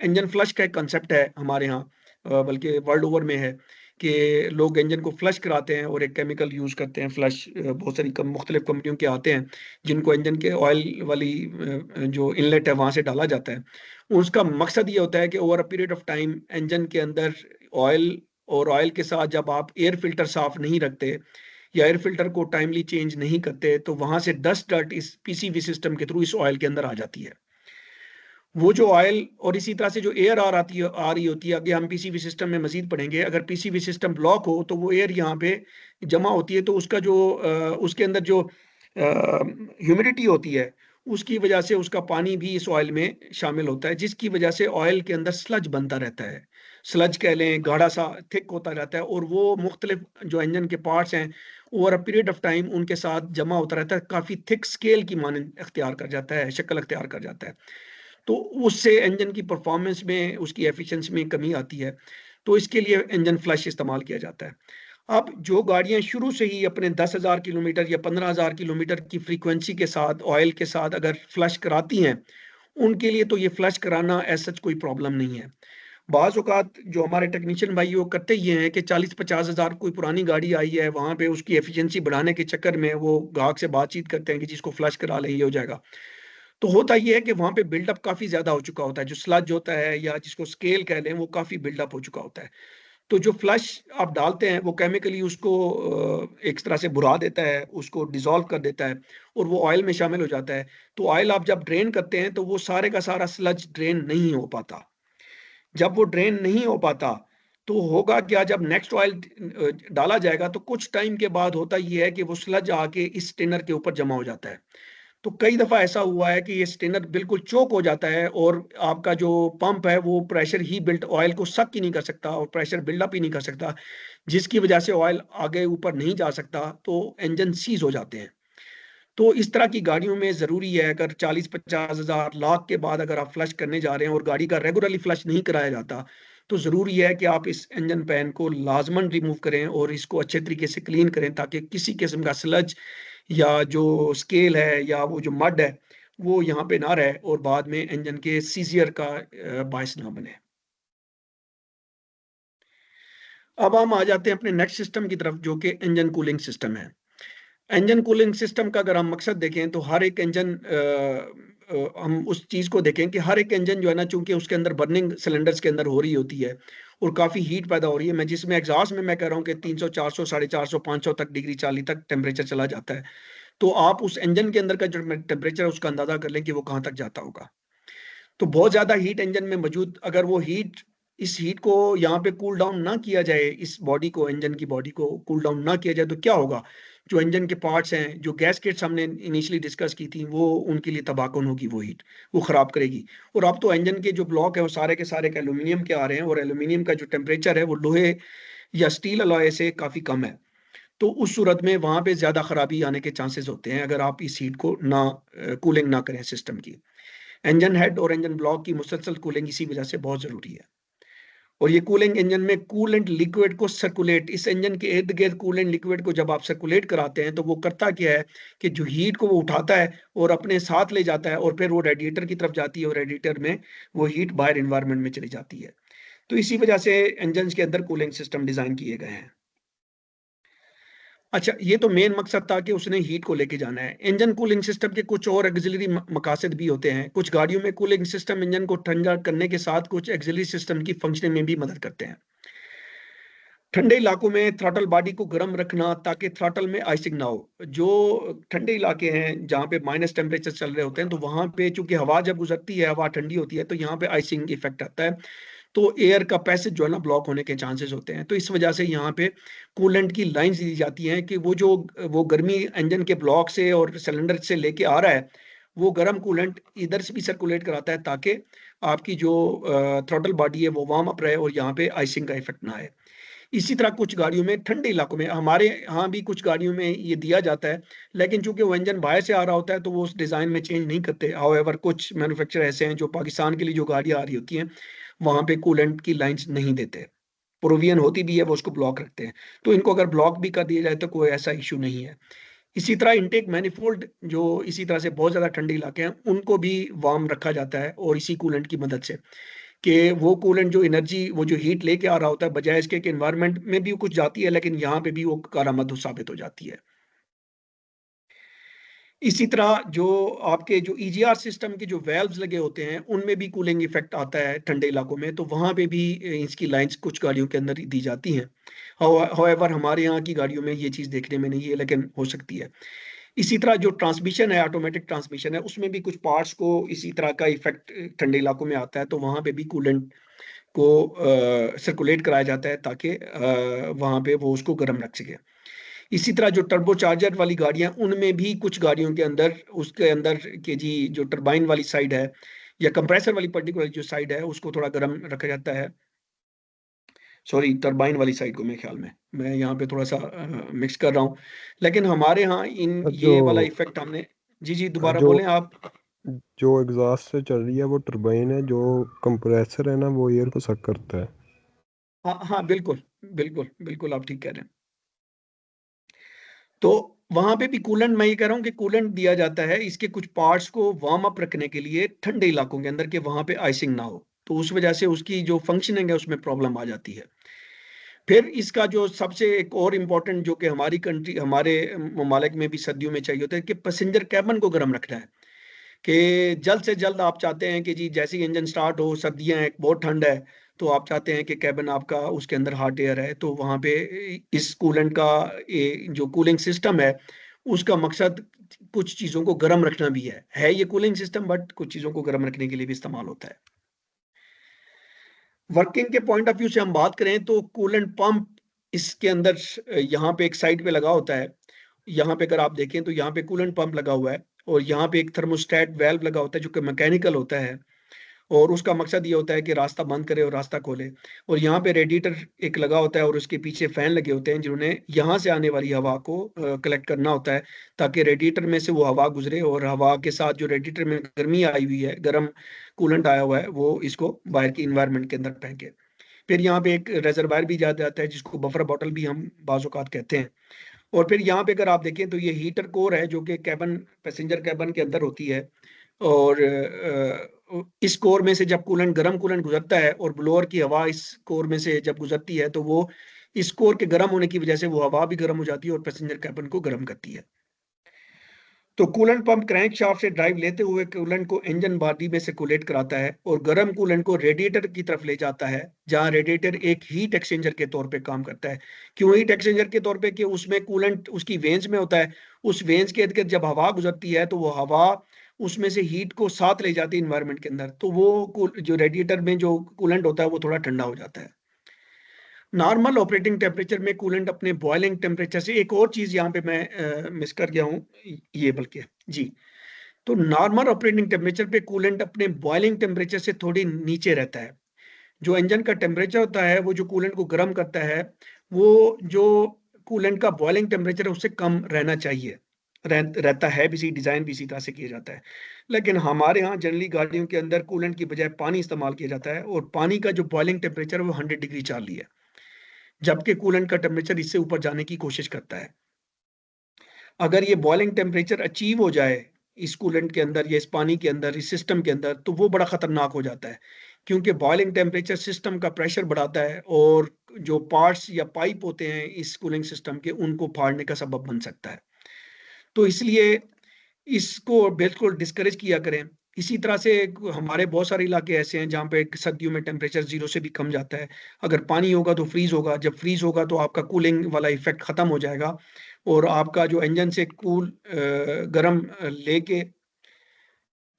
इंजन फ्लश का एक कंसेप्ट है हमारे यहाँ, बल्कि वर्ल्ड ओवर में है कि लोग इंजन को फ्लश कराते हैं और एक केमिकल यूज़ करते हैं फ्लश। बहुत सारी मुख्तलिफ कंपनियों के आते हैं जिनको इंजन के ऑयल वाली जो इनलेट है वहाँ से डाला जाता है। उसका मकसद ये होता है कि over a period of time engine के अंदर ऑयल, और ऑयल के साथ जब आप एयर फिल्टर साफ नहीं रखते या एयर फिल्टर को टाइमली चेंज नहीं करते, तो वहां से डस्ट डर्ट इस पीसीवी सिस्टम के थ्रू इस ऑयल के अंदर आ जाती है। वो जो ऑयल और इसी तरह से जो एयर आ रही होती है, आगे हम पीसीबी सिस्टम में मजीद पढ़ेंगे। अगर पीसीबी सिस्टम ब्लॉक हो तो वो एयर यहाँ पे जमा होती है, तो उसका जो उसके अंदर जो ह्यूमिडिटी होती है उसकी वजह से उसका पानी भी इस ऑयल में शामिल होता है, जिसकी वजह से ऑयल के अंदर स्लज बनता रहता है। स्लज कह लें, गाढ़ा सा थिक होता रहता है, और वो मुख्तलिफ जो इंजन के पार्ट्स हैं over a period of time उनके साथ जमा होता रहता है, काफ़ी थिक स्केल की मानंद अख्तियार कर जाता है, शक्ल अख्तियार कर जाता है। तो उससे इंजन की परफॉर्मेंस में, उसकी एफिशिएंसी में कमी आती है। तो इसके लिए इंजन फ्लश इस्तेमाल किया जाता है। अब जो गाड़ियाँ शुरू से ही अपने 10,000 किलोमीटर या 15,000 किलोमीटर की फ्रीक्वेंसी के साथ, ऑयल के साथ अगर फ्लश कराती हैं, उनके लिए तो ये फ्लश कराना एज़ सच कोई प्रॉब्लम नहीं है। बाज़ औक़ात जो हमारे टेक्नीशियन भाई वो करते ये हैं कि 40-50 हज़ार कोई पुरानी गाड़ी आई है, वहाँ पे उसकी एफिशिएंसी बढ़ाने के चक्कर में वो ग्राहक से बातचीत करते हैं कि जी इसको फ्लश करा लें, ये हो जाएगा। तो होता ये है कि वहाँ पे बिल्डअप काफ़ी ज़्यादा हो चुका होता है, जो स्लज होता है या जिसको स्केल कह लें, वो काफ़ी बिल्डअप हो चुका होता है। तो जो फ्लश आप डालते हैं वो केमिकली उसको एक तरह से भुरा देता है, उसको डिसॉल्व कर देता है और वो ऑयल में शामिल हो जाता है। तो ऑयल आप जब ड्रेन करते हैं तो वो सारे का सारा स्लज ड्रेन नहीं हो पाता। जब वो ड्रेन नहीं हो पाता, तो होगा क्या, जब नेक्स्ट ऑयल डाला जाएगा तो कुछ टाइम के बाद होता ये है कि वो स्लज आके इस टिनर के ऊपर जमा हो जाता है। तो कई दफ़ा ऐसा हुआ है कि ये स्टेनर बिल्कुल चोक हो जाता है और आपका जो पंप है वो प्रेशर ही बिल्ट ऑयल को सक ही नहीं कर सकता और प्रेशर बिल्डअप ही नहीं कर सकता, जिसकी वजह से ऑयल आगे ऊपर नहीं जा सकता, तो इंजन सीज हो जाते हैं। तो इस तरह की गाड़ियों में ज़रूरी है, अगर 40-50 हज़ार लाख के बाद अगर आप फ्लश करने जा रहे हैं और गाड़ी का रेगुलरली फ्लश नहीं कराया जाता, तो ज़रूरी है कि आप इस इंजन पैन को लाजमन रिमूव करें और इसको अच्छे तरीके से क्लीन करें, ताकि किसी किस्म का स्लज या जो स्केल है या वो जो मड है, वो यहाँ पे ना रहे और बाद में इंजन के सीज़ियर का बायस ना बने। अब हम आ जाते हैं अपने नेक्स्ट सिस्टम की तरफ, जो कि इंजन कूलिंग सिस्टम है। इंजन कूलिंग सिस्टम का अगर हम मकसद देखें तो हर एक इंजन हम उस चीज़ को देखें कि हर एक इंजन जो है ना, चूंकि उसके अंदर बर्निंग सिलेंडर्स के अंदर हो रही होती है और काफ़ी हीट पैदा हो रही है, मैं जिसमें एग्जॉस्ट में मैं कह रहा हूँ कि 300 400 450 500 तक डिग्री 40 तक टेम्परेचर चला जाता है। तो आप उस इंजन के अंदर का जो टेम्परेचर है उसका अंदाजा कर लें कि वो कहाँ तक जाता होगा। तो बहुत ज़्यादा हीट इंजन में मौजूद, अगर वो हीट, इस हीट को यहाँ पे कूल डाउन ना किया जाए, इस बॉडी को, इंजन की बॉडी को कूल डाउन ना किया जाए, तो क्या होगा, जो इंजन के पार्ट्स हैं, जो गैसकेट्स हमने इनिशियली डिस्कस की थी, वो उनके लिए तबाहकुन होगी, वो हीट वो ख़राब करेगी। और अब तो इंजन के जो ब्लॉक है वो सारे के सारे एल्यूमिनियम के आ रहे हैं और एल्यूमिनियम का जो टेम्परेचर है वो लोहे या स्टील अलॉय से काफ़ी कम है। तो उस सूरत में वहाँ पे ज़्यादा खराबी आने के चांसेस होते हैं अगर आप इस हीट को ना कूलिंग ना करें सिस्टम की। इंजन हेड और इंजन ब्लॉक की मुसलसल कूलिंग इसी वजह से बहुत ज़रूरी है। और ये कूलिंग इंजन में कूलेंट लिक्विड को सर्कुलेट, इस इंजन के इर्द गिर्द कूलेंट लिक्विड को जब आप सर्कुलेट कराते हैं तो वो करता क्या है कि जो हीट को वो उठाता है और अपने साथ ले जाता है और फिर वो रेडिएटर की तरफ जाती है और रेडिएटर में वो हीट बाहर इन्वायरमेंट में चली जाती है। तो इसी वजह से इंजन के अंदर कूलिंग सिस्टम डिज़ाइन किए गए हैं। अच्छा, ये तो मेन मकसद था कि उसने हीट को लेके जाना है। इंजन कूलिंग सिस्टम के कुछ और ऑक्सिलरी मकासद भी होते हैं। कुछ गाड़ियों में कूलिंग सिस्टम इंजन को ठंडा करने के साथ कुछ ऑक्सिलरी सिस्टम की फंक्शनिंग में भी मदद करते हैं। ठंडे इलाकों में थ्रॉटल बॉडी को गर्म रखना ताकि थ्रॉटल में आइसिंग ना हो। जो ठंडे इलाके हैं जहाँ पे माइनस टेम्परेचर चल रहे होते हैं, तो वहाँ पे चूंकि हवा जब गुजरती है, हवा ठंडी होती है, तो यहाँ पे आइसिंग इफेक्ट आता है, तो एयर का पैसेज जो है ना ब्लॉक होने के चांसेस होते हैं। तो इस वजह से यहाँ पे कूलेंट की लाइंस दी जाती हैं कि वो गर्मी इंजन के ब्लॉक से और सिलेंडर से लेके आ रहा है, वो गर्म कूलेंट इधर से भी सर्कुलेट कराता है ताकि आपकी जो थ्रॉटल बॉडी है वो वार्म अप रहे और यहाँ पे आइसिंग का इफेक्ट ना आए। इसी तरह कुछ गाड़ियों में, ठंडे इलाकों में, हमारे यहाँ भी कुछ गाड़ियों में ये दिया जाता है, लेकिन चूंकि वो इंजन बाहर से आ रहा होता है तो वो उस डिज़ाइन में चेंज नहीं करते। हाउएवर कुछ मैन्युफैक्चरर ऐसे हैं जो पाकिस्तान के लिए जो गाड़ियाँ आ रही होती हैं वहाँ पे कूलेंट की लाइंस नहीं देते, प्रोविजन होती भी है वो उसको ब्लॉक रखते हैं। तो इनको अगर ब्लॉक भी कर दिया जाए तो कोई ऐसा इशू नहीं है। इसी तरह इनटेक मैनिफोल्ड जो इसी तरह से बहुत ज़्यादा ठंडे इलाके हैं उनको भी वार्म रखा जाता है, और इसी कूलेंट की मदद से कि वो कूलेंट जो एनर्जी, वो जो हीट लेके आ रहा होता है, बजाय इसके कि एनवायरनमेंट में भी कुछ जाती है, लेकिन यहाँ पे भी वो कारामद साबित हो जाती है। इसी तरह जो आपके जो ईजीआर सिस्टम के जो वेल्व्स लगे होते हैं उनमें भी कूलिंग इफेक्ट आता है ठंडे इलाकों में, तो वहाँ पे भी इसकी लाइंस कुछ गाड़ियों के अंदर दी जाती हैं। हाउएवर हमारे यहाँ की गाड़ियों में ये चीज़ देखने में नहीं है, लेकिन हो सकती है। इसी तरह जो ट्रांसमिशन है, ऑटोमेटिक ट्रांसमिशन है, उसमें भी कुछ पार्ट्स को इसी तरह का इफेक्ट ठंडे इलाकों में आता है, तो वहाँ पे भी कूलेंट को सर्कुलेट कराया जाता है ताकि वहाँ पे वो उसको गर्म रख सके। इसी तरह जो टर्बो चार्जर वाली गाड़ियाँ, उनमें भी कुछ गाड़ियों के अंदर, उसके अंदर के जी जो टरबाइन वाली साइड है या कंप्रेसर वाली पर्टिकुलर जो साइड है उसको थोड़ा गर्म रखा जाता है। सॉरी, टरबाइन वाली साइड को, मेरे ख्याल में मैं यहाँ पे थोड़ा सा मिक्स कर रहा हूँ, लेकिन हमारे यहाँ इन जो ये वाला इफेक्ट हमने। जी जी, दोबारा जो बोलें आप। जो एग्जॉस्ट से चल रही है वो टरबाइन है, जो कंप्रेसर है ना वो एयर को सक करता है। हाँ हाँ, बिल्कुल बिल्कुल बिल्कुल, आप ठीक कह रहे हैं। तो वहां पे भी कूलेंट, मैं ये कह रहा हूँ कि कूलेंट दिया जाता है इसके कुछ पार्ट्स को वार्म अप रखने के लिए ठंडे इलाकों के अंदर, के वहां पे आइसिंग ना हो, तो उस वजह से उसकी जो फंक्शनिंग है उसमें प्रॉब्लम आ जाती है। फिर इसका जो सबसे एक और इम्पोर्टेंट, जो कि हमारी कंट्री, हमारे ममालिक में भी सर्दियों में चाहिए होता है, कि पैसेंजर कैबिन को गर्म रखना है। कि जल्द से जल्द आप चाहते हैं कि जी जैसे ही इंजन स्टार्ट हो, सर्दियां हैं, बहुत ठंड है, तो आप चाहते हैं कि कैबिन आपका उसके अंदर हॉट एयर है, तो वहाँ पे इस कूलेंट का जो कूलिंग सिस्टम है उसका मकसद कुछ चीज़ों को गर्म रखना भी है ये कूलिंग सिस्टम, बट कुछ चीज़ों को गर्म रखने के लिए भी इस्तेमाल होता है। वर्किंग के पॉइंट ऑफ व्यू से हम बात करें तो कूलेंट पंप इसके अंदर यहाँ पे एक साइड पे लगा होता है। यहाँ पे अगर आप देखें तो यहाँ पे कूलेंट पंप लगा हुआ है, और यहाँ पे एक थर्मोस्टेट वेल्व लगा होता है जो कि मैकेनिकल होता है, और उसका मकसद ये होता है कि रास्ता बंद करे और रास्ता खोले। और यहाँ पे रेडिएटर एक लगा होता है, और उसके पीछे फैन लगे होते हैं जिन्होंने यहाँ से आने वाली हवा को कलेक्ट करना होता है, ताकि रेडिएटर में से वो हवा गुजरे, और हवा के साथ जो रेडिएटर में गर्मी आई हुई है, गर्म कूलेंट आया हुआ है, वो इसको बाहर की इन्वायरमेंट के अंदर फेंके। फिर यहाँ पे एक रिजर्वायर भी जाता है जिसको बफर बॉटल भी हम बाज़ औक़ात कहते हैं। और फिर यहाँ पे अगर आप देखें तो ये हीटर कोर है जो कि कैबिन, पैसेंजर कैबिन के अंदर होती है, और इस कोर में से जब कूलेंट, गर्म कूलेंट गुजरता है और ब्लोअर की हवा इस कोर में से जब गुजरती है, तो वो इस कोर के गर्म होने की वजह से वो हवा भी गर्म हो जाती है और पैसेंजर कैबिन को गर्म करती है। तो कूलेंट पंप क्रैंक शाफ्ट से ड्राइव लेते हुए कूलेंट को इंजन बॉडी में सर्कुलेट कराता है, और गर्म कूलेंट को रेडिएटर की तरफ ले जाता है, जहां रेडिएटर एक हीट एक्सचेंजर के तौर पे काम करता है। क्यों हीट एक्सचेंजर के तौर पे? कि उसमें कूलेंट उसकी वेंस में होता है, उस वेंस के इर्द-गिर्द जब हवा गुजरती है तो वो हवा उसमें से हीट को साथ ले जाती है इन्वायरमेंट के अंदर, तो वो जो रेडिएटर में जो कूलेंट होता है वो थोड़ा ठंडा हो जाता है। नॉर्मल ऑपरेटिंग टेम्परेचर में कूलेंट अपने बॉइलिंग टेम्परेचर से, एक और चीज यहाँ पे मैं मिस कर गया हूँ, ये बल्कि जी, तो नॉर्मल ऑपरेटिंग टेम्परेचर पे कूलेंट अपने बॉइलिंग टेम्परेचर से थोड़ी नीचे रहता है। जो इंजन का टेम्परेचर होता है वो जो कूलेंट को गर्म करता है, वो जो कूलेंट का बॉइलिंग टेम्परेचर है उससे कम रहना चाहिए, रहता है भी, इसी डिजाइन भी इसी तरह से किया जाता है। लेकिन हमारे यहाँ जनरली गाड़ियों के अंदर कूलेंट की बजाय पानी इस्तेमाल किया जाता है, और पानी का जो बॉइलिंग टेम्परेचर है वो 100 डिग्री चार्ली है, जबकि कूलेंट का टेम्परेचर इससे ऊपर जाने की कोशिश करता है। अगर ये बॉइलिंग टेम्परेचर अचीव हो जाए इस कूलेंट के अंदर या इस पानी के अंदर, इस सिस्टम के अंदर, तो वो बड़ा खतरनाक हो जाता है, क्योंकि बॉइलिंग टेम्परेचर सिस्टम का प्रेशर बढ़ाता है, और जो पार्ट्स या पाइप होते हैं इस कूलिंग सिस्टम के, उनको फाड़ने का सबब बन सकता है। तो इसलिए इसको बिल्कुल डिस्करेज किया करें। इसी तरह से हमारे बहुत सारे इलाके ऐसे हैं जहाँ पे सर्दियों में टेम्परेचर 0 से भी कम जाता है। अगर पानी होगा तो फ्रीज होगा, जब फ्रीज होगा तो आपका कूलिंग वाला इफेक्ट खत्म हो जाएगा और आपका जो इंजन से गर्म लेके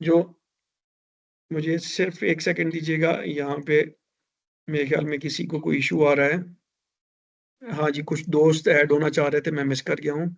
जो, मुझे सिर्फ एक सेकंड दीजिएगा, यहाँ पे मेरे ख्याल में किसी को कोई इशू आ रहा है। हाँ जी, कुछ दोस्त ऐड होना चाह रहे थे, मैं मिस कर गया हूँ।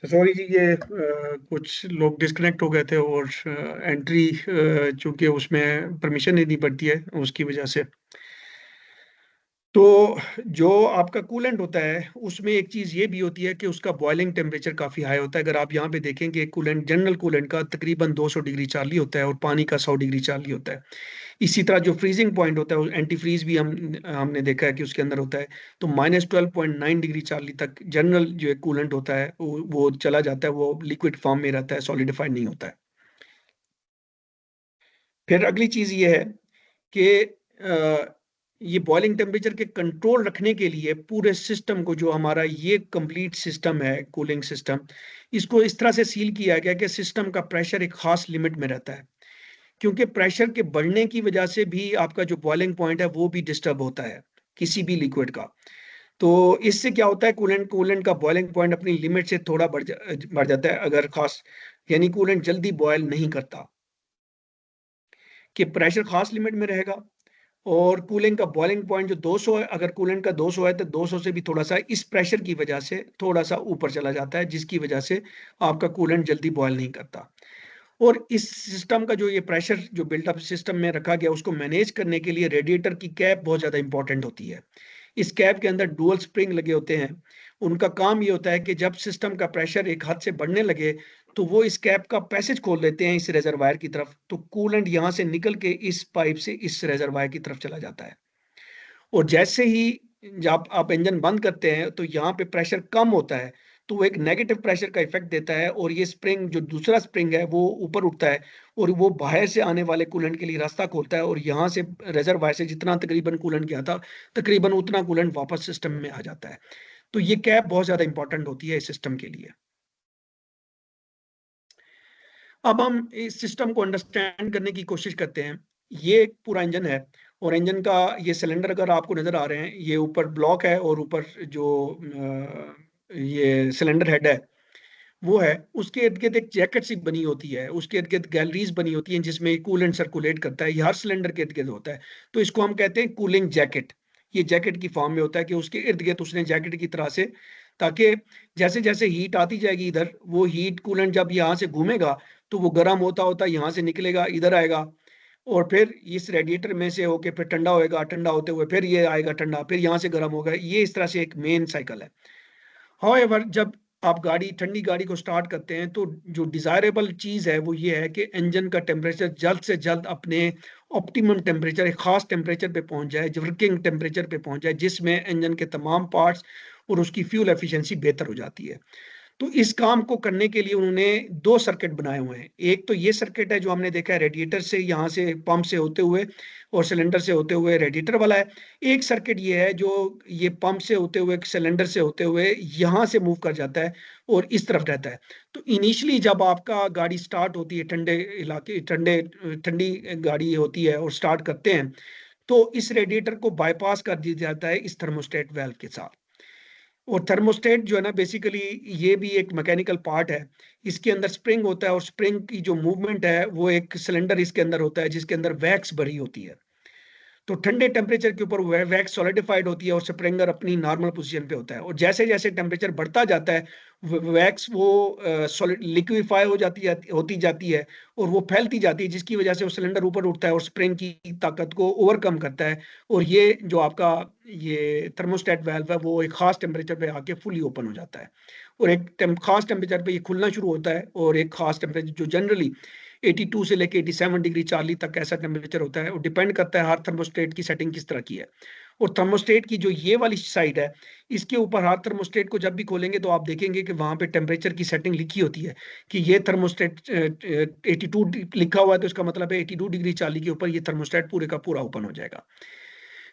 सॉरी जी, ये कुछ लोग डिस्कनेक्ट हो गए थे और एंट्री चूंकि उसमें परमिशन नहीं दी पड़ती है, उसकी वजह से। तो जो आपका कूलेंट होता है उसमें एक चीज़ ये भी होती है कि उसका बॉइलिंग टेम्परेचर काफ़ी हाई होता है। अगर आप यहाँ पे देखेंगे कूलेंट, जनरल कूलेंट का तकरीबन 200 डिग्री चार्ली होता है और पानी का 100 डिग्री चार्ली होता है। इसी तरह जो फ्रीजिंग पॉइंट होता है, एंटी फ्रीज भी हमने देखा है कि उसके अंदर होता है। तो -12.9 डिग्री चार्ली तक जनरल जो है कूलेंट होता है वो चला जाता है, वो लिक्विड फॉर्म में रहता है, सॉलिडिफाइड नहीं होता है। फिर अगली चीज़ ये है कि ये बॉइलिंग टेम्परेचर के कंट्रोल रखने के लिए पूरे सिस्टम को, जो हमारा ये कंप्लीट सिस्टम है कूलिंग सिस्टम, इसको इस तरह से सील किया गया कि सिस्टम का प्रेशर एक खास लिमिट में रहता है। क्योंकि प्रेशर के बढ़ने की वजह से भी आपका जो बॉइलिंग पॉइंट है वो भी डिस्टर्ब होता है किसी भी लिक्विड का। तो इससे क्या होता है, कूलेंट कूलेंट का बॉइलिंग पॉइंट अपनी लिमिट से थोड़ा बढ़ जाता है, अगर खास, यानी कूलेंट जल्दी बॉयल नहीं करता, कि प्रेशर खास लिमिट में रहेगा। और कूलिंग का बॉइलिंग पॉइंट जो 200 है, अगर कूलेंट का 200 है तो 200 से भी थोड़ा सा इस प्रेशर की वजह से थोड़ा सा ऊपर चला जाता है, जिसकी वजह से आपका कूलेंट जल्दी बॉयल नहीं करता। और इस सिस्टम का जो ये प्रेशर जो बिल्टअप सिस्टम में रखा गया, उसको मैनेज करने के लिए रेडिएटर की कैप बहुत ज़्यादा इंपॉर्टेंट होती है। इस कैप के अंदर डुअल स्प्रिंग लगे होते हैं। उनका काम ये होता है कि जब सिस्टम का प्रेशर एक हद से बढ़ने लगे तो वो इस कैप का पैसेज खोल देते हैं इस रिजर्वायर की तरफ, तो कूलेंट यहाँ से निकल के इस पाइप से इस रिजर्वायर की तरफ चला जाता है। और जैसे ही जब आप इंजन बंद करते हैं तो यहाँ पे प्रेशर कम होता है, तो वो एक नेगेटिव प्रेशर का इफेक्ट देता है और ये स्प्रिंग, जो दूसरा स्प्रिंग है, वो ऊपर उठता है और वो बाहर से आने वाले कूलेंट के लिए रास्ता खोलता है और यहाँ से रिजर्वायर से जितना तकरीबन कूलेंट गया था, तकरीबन उतना कूलेंट वापस सिस्टम में आ जाता है। तो ये कैप बहुत ज्यादा इंपॉर्टेंट होती है इस सिस्टम के लिए। अब हम इस सिस्टम को अंडरस्टैंड करने की कोशिश करते हैं। ये एक पूरा इंजन है और इंजन का ये सिलेंडर अगर आपको नजर आ रहे हैं, ये ऊपर ब्लॉक है और ऊपर जो ये सिलेंडर हेड है वो है, उसके इर्द गिर्द एक जैकेट सी बनी होती है, उसके इर्द गिर्द गैलरीज बनी होती हैं जिसमें कूलेंट सर्कुलेट करता है। ये हर सिलेंडर के इर्द गिर्द होता है, तो इसको हम कहते हैं कूलिंग जैकेट। ये जैकेट की फॉर्म में होता है कि उसके इर्द गिर्द उसने जैकेट की तरह से, ताकि जैसे जैसे हीट आती जाएगी इधर, वो हीट कूलेंट जब यहाँ से घूमेगा तो वो गर्म होता होता यहाँ से निकलेगा, इधर आएगा और फिर इस रेडिएटर में से होके फिर ठंडा होएगा, ठंडा होते हुए फिर ये आएगा ठंडा, फिर यहाँ से गर्म होगा। ये इस तरह से एक मेन साइकिल है। हाउएवर जब आप ठंडी गाड़ी को स्टार्ट करते हैं तो जो डिजायरेबल चीज है वो ये है कि इंजन का टेम्परेचर जल्द से जल्द अपने ऑप्टिमम टेम्परेचर, एक खास टेम्परेचर पे पहुंच जाए, वर्किंग टेम्परेचर पे पहुंच जाए, जिसमें इंजन के तमाम पार्ट्स और उसकी फ्यूल एफिशिएंसी बेहतर हो जाती है। तो इस काम को करने के लिए उन्होंने दो सर्किट बनाए हुए हैं। एक तो ये सर्किट है जो हमने देखा है रेडिएटर से, यहाँ से पंप से होते हुए और सिलेंडर से होते हुए रेडिएटर वाला है। एक सर्किट ये है जो ये पंप से होते हुए सिलेंडर से होते हुए यहाँ से मूव कर जाता है और इस तरफ रहता है। तो इनिशियली जब आपका गाड़ी स्टार्ट होती है, ठंडे इलाके, ठंडी गाड़ी होती है और स्टार्ट करते हैं, तो इस रेडिएटर को बाईपास कर दिया जाता है इस थर्मोस्टेट वाल्व के साथ। और थर्मोस्टेट जो है ना, बेसिकली ये भी एक मैकेनिकल पार्ट है। इसके अंदर स्प्रिंग होता है और स्प्रिंग की जो मूवमेंट है वो एक सिलेंडर इसके अंदर होता है जिसके अंदर वैक्स भरी होती है। तो ठंडे टेम्परेचर के ऊपर वैक्स सॉलिडिफाइड होती है और स्प्रिंगर अपनी नॉर्मल पोजीशन पे होता है, और जैसे जैसे टेम्परेचर बढ़ता जाता है वैक्स वो लिक्विफाई होती जाती है और वो फैलती जाती है, जिसकी वजह से वो सिलेंडर ऊपर उठता है और स्प्रिंग की ताकत को ओवरकम करता है, और ये जो आपका ये थर्मोस्टेट वाल्व है वो एक खास टेम्परेचर पे आके फुली ओपन हो जाता है, और एक खास टेम्परेचर पे ये खुलना शुरू होता है, और एक खास टेम्परेचर जो जनरली 82 से लेके 87 डिग्री चार्ली तक ऐसा टेम्परेचर होता है, वो डिपेंड करता है हर थर्मोस्टेट की सेटिंग किस तरह की है। और थर्मोस्टेट की जो ये वाली साइड है, इसके ऊपर हर थर्मोस्टेट को जब भी खोलेंगे तो आप देखेंगे कि वहां पे टेम्परेचर की सेटिंग लिखी होती है कि ये थर्मोस्टेट 82 लिखा हुआ है, तो इसका मतलब है 82 डिग्री चार्ली के ऊपर ये थर्मोस्टेट पूरे का पूरा ओपन हो जाएगा।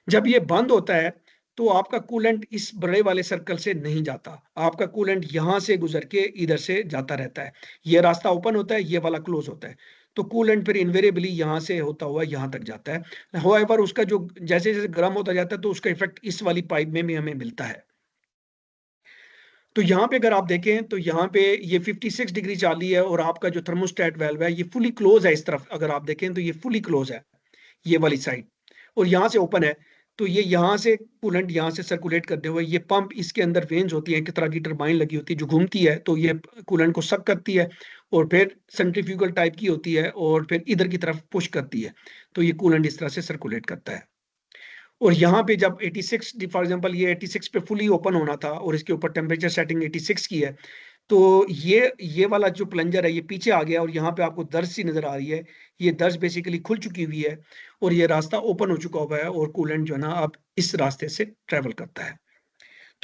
जब ये बंद होता है तो आपका कूलेंट इस बड़े वाले सर्कल से नहीं जाता, आपका कूलेंट यहां से गुजर के इधर से जाता रहता है, ये रास्ता ओपन होता है, ये वाला क्लोज होता है, तो कूलेंट फिर इन्वेरिएबली यहां से होता हुआ यहां तक जाता है। हाउएवर उसका जो जैसे जैसे गर्म होता जाता है तो उसका इफेक्ट इस वाली पाइप में भी हमें मिलता है। तो यहाँ पे अगर आप देखें तो यहाँ पे ये 56 डिग्री चार्ली है और आपका जो थर्मोस्टेट वाल्व है ये फुली क्लोज है, इस तरफ अगर आप देखें तो ये फुली क्लोज है ये वाली साइड, और यहाँ से ओपन है, तो ये यहाँ से कूलेंट यहाँ से सर्कुलेट करते हुए ये पंप इसके अंदर वेन्स होती है, एक तरह की टरबाइन लगी होती है जो घूमती है, तो ये कूलेंट को सक करती है और फिर सेंट्रीफ्यूगल टाइप की होती है और फिर इधर की तरफ पुश करती है, तो ये कूलेंट इस तरह से सर्कुलेट करता है। और यहाँ पे जब 86 फॉर एग्जांपल ये 86 पे फुली ओपन होना था और इसके ऊपर टेम्परेचर सेटिंग 86 की है, तो ये वाला जो प्लंजर है ये पीछे आ गया और यहाँ पे आपको दर्ज सी नजर आ रही है, ये दर्ज बेसिकली खुल चुकी हुई है और ये रास्ता ओपन हो चुका हुआ है और कूलेंट जो है ना अब इस रास्ते से ट्रेवल करता है।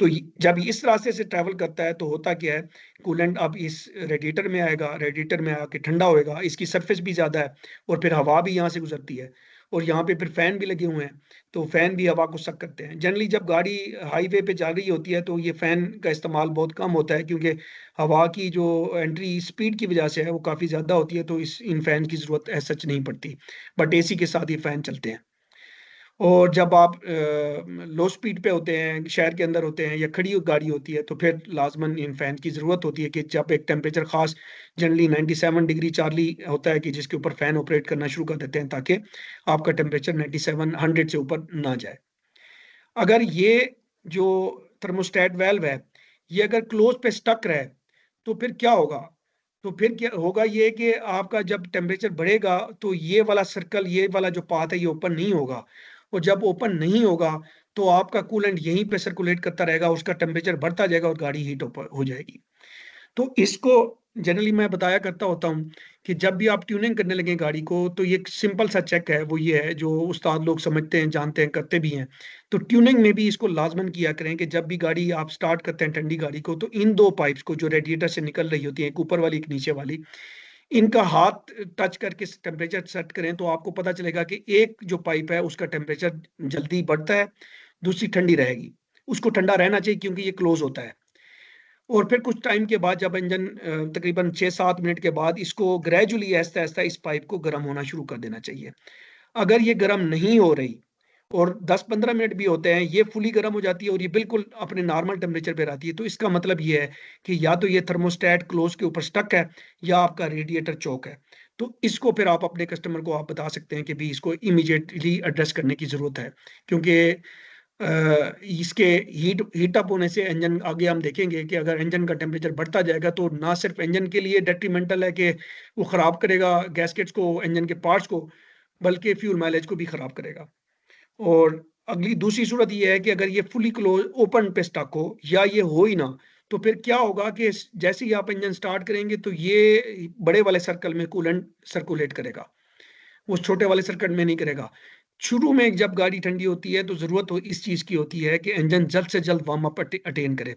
तो जब इस रास्ते से ट्रैवल करता है तो होता क्या है, कूलेंट अब इस रेडिएटर में आएगा, रेडिएटर में आके ठंडा होएगा, इसकी सरफेस भी ज़्यादा है और फिर हवा भी यहाँ से गुजरती है और यहाँ पे फिर फैन भी लगे हुए हैं, तो फैन भी हवा को सक करते हैं। जनरली जब गाड़ी हाईवे पे जा रही होती है तो ये फैन का इस्तेमाल बहुत कम होता है क्योंकि हवा की जो एंट्री स्पीड की वजह से है वो काफ़ी ज़्यादा होती है, तो इन फैन की ज़रूरत ऐसा सच नहीं पड़ती, बट एसी के साथ ये फैन चलते हैं। और जब आप लो स्पीड पे होते हैं, शहर के अंदर होते हैं या खड़ी हुई गाड़ी होती है, तो फिर लाज़मन इन फैन की ज़रूरत होती है कि जब एक टेम्परेचर ख़ास जनरली 97 डिग्री चार्ली होता है कि जिसके ऊपर फ़ैन ऑपरेट करना शुरू कर देते हैं ताकि आपका टेम्परेचर 97 100 से ऊपर ना जाए। अगर ये जो थर्मोस्टेट वाल्व है, ये अगर क्लोज़ पे स्टक रहे, तो फिर क्या होगा? तो फिर क्या होगा ये कि आपका जब टेम्परेचर बढ़ेगा, तो ये वाला सर्कल, ये वाला जो पाथ है, ये ओपन नहीं होगा और जब ओपन नहीं होगा, तो आपका कूलेंट यहीं पे सर्कुलेट करता रहेगा, उसका टेम्परेचर बढ़ता जाएगा और गाड़ी हीट हो जाएगी। तो इसको जनरली मैं बताया करता होता हूँ कि जब भी आप ट्यूनिंग करने लगे गाड़ी को, तो ये एक सिंपल सा चेक है, वो ये है जो उस्ताद लोग समझते हैं, जानते हैं, करते भी हैं। तो ट्यूनिंग में भी इसको लाजमन किया करें कि जब भी गाड़ी आप स्टार्ट करते हैं ठंडी गाड़ी को, तो इन 2 पाइप्स को जो रेडिएटर से निकल रही होती है, एक ऊपर वाली, एक नीचे वाली, इनका हाथ टच करके टेम्परेचर सेट करें, तो आपको पता चलेगा कि एक जो पाइप है उसका टेम्परेचर जल्दी बढ़ता है, दूसरी ठंडी रहेगी। उसको ठंडा रहना चाहिए क्योंकि ये क्लोज़ होता है। और फिर कुछ टाइम के बाद जब इंजन तकरीबन 6-7 मिनट के बाद इसको ग्रेजुअली आहिस्ता-आहिस्ता इस पाइप को गर्म होना शुरू कर देना चाहिए। अगर ये गर्म नहीं हो रही और 10-15 मिनट भी होते हैं, ये फुली गर्म हो जाती है और ये बिल्कुल अपने नॉर्मल टेम्परेचर पे रहती है, तो इसका मतलब ये है कि या तो ये थर्मोस्टेट क्लोज़ के ऊपर स्टक है या आपका रेडिएटर चोक है। तो इसको फिर आप अपने कस्टमर को आप बता सकते हैं कि भई इसको इमीडिएटली एड्रेस करने की ज़रूरत है, क्योंकि इसके हीट अप होने से इंजन, आगे हम देखेंगे कि अगर इंजन का टेम्परेचर बढ़ता जाएगा तो ना सिर्फ इंजन के लिए डेट्रीमेंटल है कि वो ख़राब करेगा गैस्केट्स को, इंजन के पार्ट्स को, बल्कि फ्यूल माइलेज को भी ख़राब करेगा। और अगली दूसरी सूरत ये है कि अगर ये फुली क्लोज ओपन पे स्टक हो या ये हो ही ना, तो फिर क्या होगा कि जैसे ही आप इंजन स्टार्ट करेंगे तो ये बड़े वाले सर्कल में कूलेंट सर्कुलेट करेगा, वो छोटे वाले सर्किट में नहीं करेगा। शुरू में जब गाड़ी ठंडी होती है तो ज़रूरत हो इस चीज़ की होती है कि इंजन जल्द से जल्द वार्म अप अटेन करे।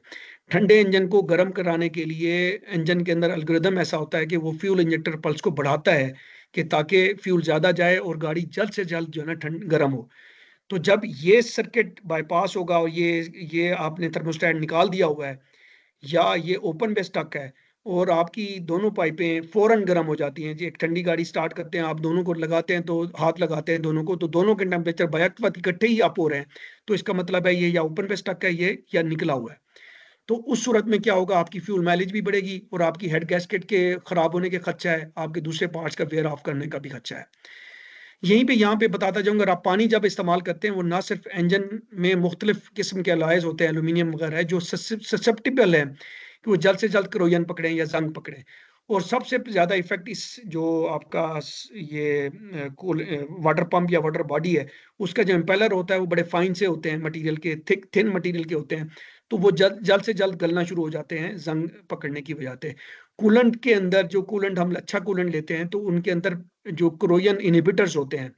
ठंडे इंजन को गर्म कराने के लिए इंजन के अंदर एल्गोरिदम ऐसा होता है कि वो फ्यूल इंजेक्टर पल्स को बढ़ाता है कि ताकि फ्यूल ज़्यादा जाए और गाड़ी जल्द से जल्द जो है ना गर्म हो। तो जब ये सर्किट बाईपास होगा और ये आपने थर्मोस्टेट निकाल दिया हुआ है या ये ओपन पे स्टक है और आपकी दोनों पाइपें फ़ौरन गर्म हो जाती हैं, जी एक ठंडी गाड़ी स्टार्ट करते हैं, आप दोनों को लगाते हैं, तो हाथ लगाते हैं दोनों को, तो दोनों के टेम्परेचर बैक वक्त इकट्ठे ही अप हो रहे हैं, तो इसका मतलब है ये या ओपन पे स्टक है ये या निकला हुआ है। तो उस सूरत में क्या होगा, आपकी फ्यूल माइलेज भी बढ़ेगी और आपकी हेड गैस्केट के खराब होने के खर्चा है, आपके दूसरे पार्ट्स का वेयर ऑफ करने का भी खर्चा है। यहीं पे यहाँ पे बताता जाऊंगा, अगर आप पानी जब इस्तेमाल करते हैं वो ना सिर्फ इंजन में मुख्तलिफ किस्म के अलॉयज होते हैं, एल्यूमिनियम वगैरह है जो ससेप्टिबल है कि वो जल्द से जल्द करोजन पकड़ें या जंग पकड़ें। और सबसे ज़्यादा इफेक्ट इस जो आपका ये वाटर पंप या वाटर बॉडी है उसका जो इम्पेलर होता है वो बड़े फाइन से होते हैं, मटेरियल के थिन मटेरियल के होते हैं, तो वो जल्द जल्द से जल्द गलना शुरू हो जाते हैं जंग पकड़ने की वजह से। कूलेंट के अंदर जो कूलेंट हम अच्छा कूलेंट लेते हैं तो उनके अंदर जो करोजन इनहिबिटर्स होते हैं,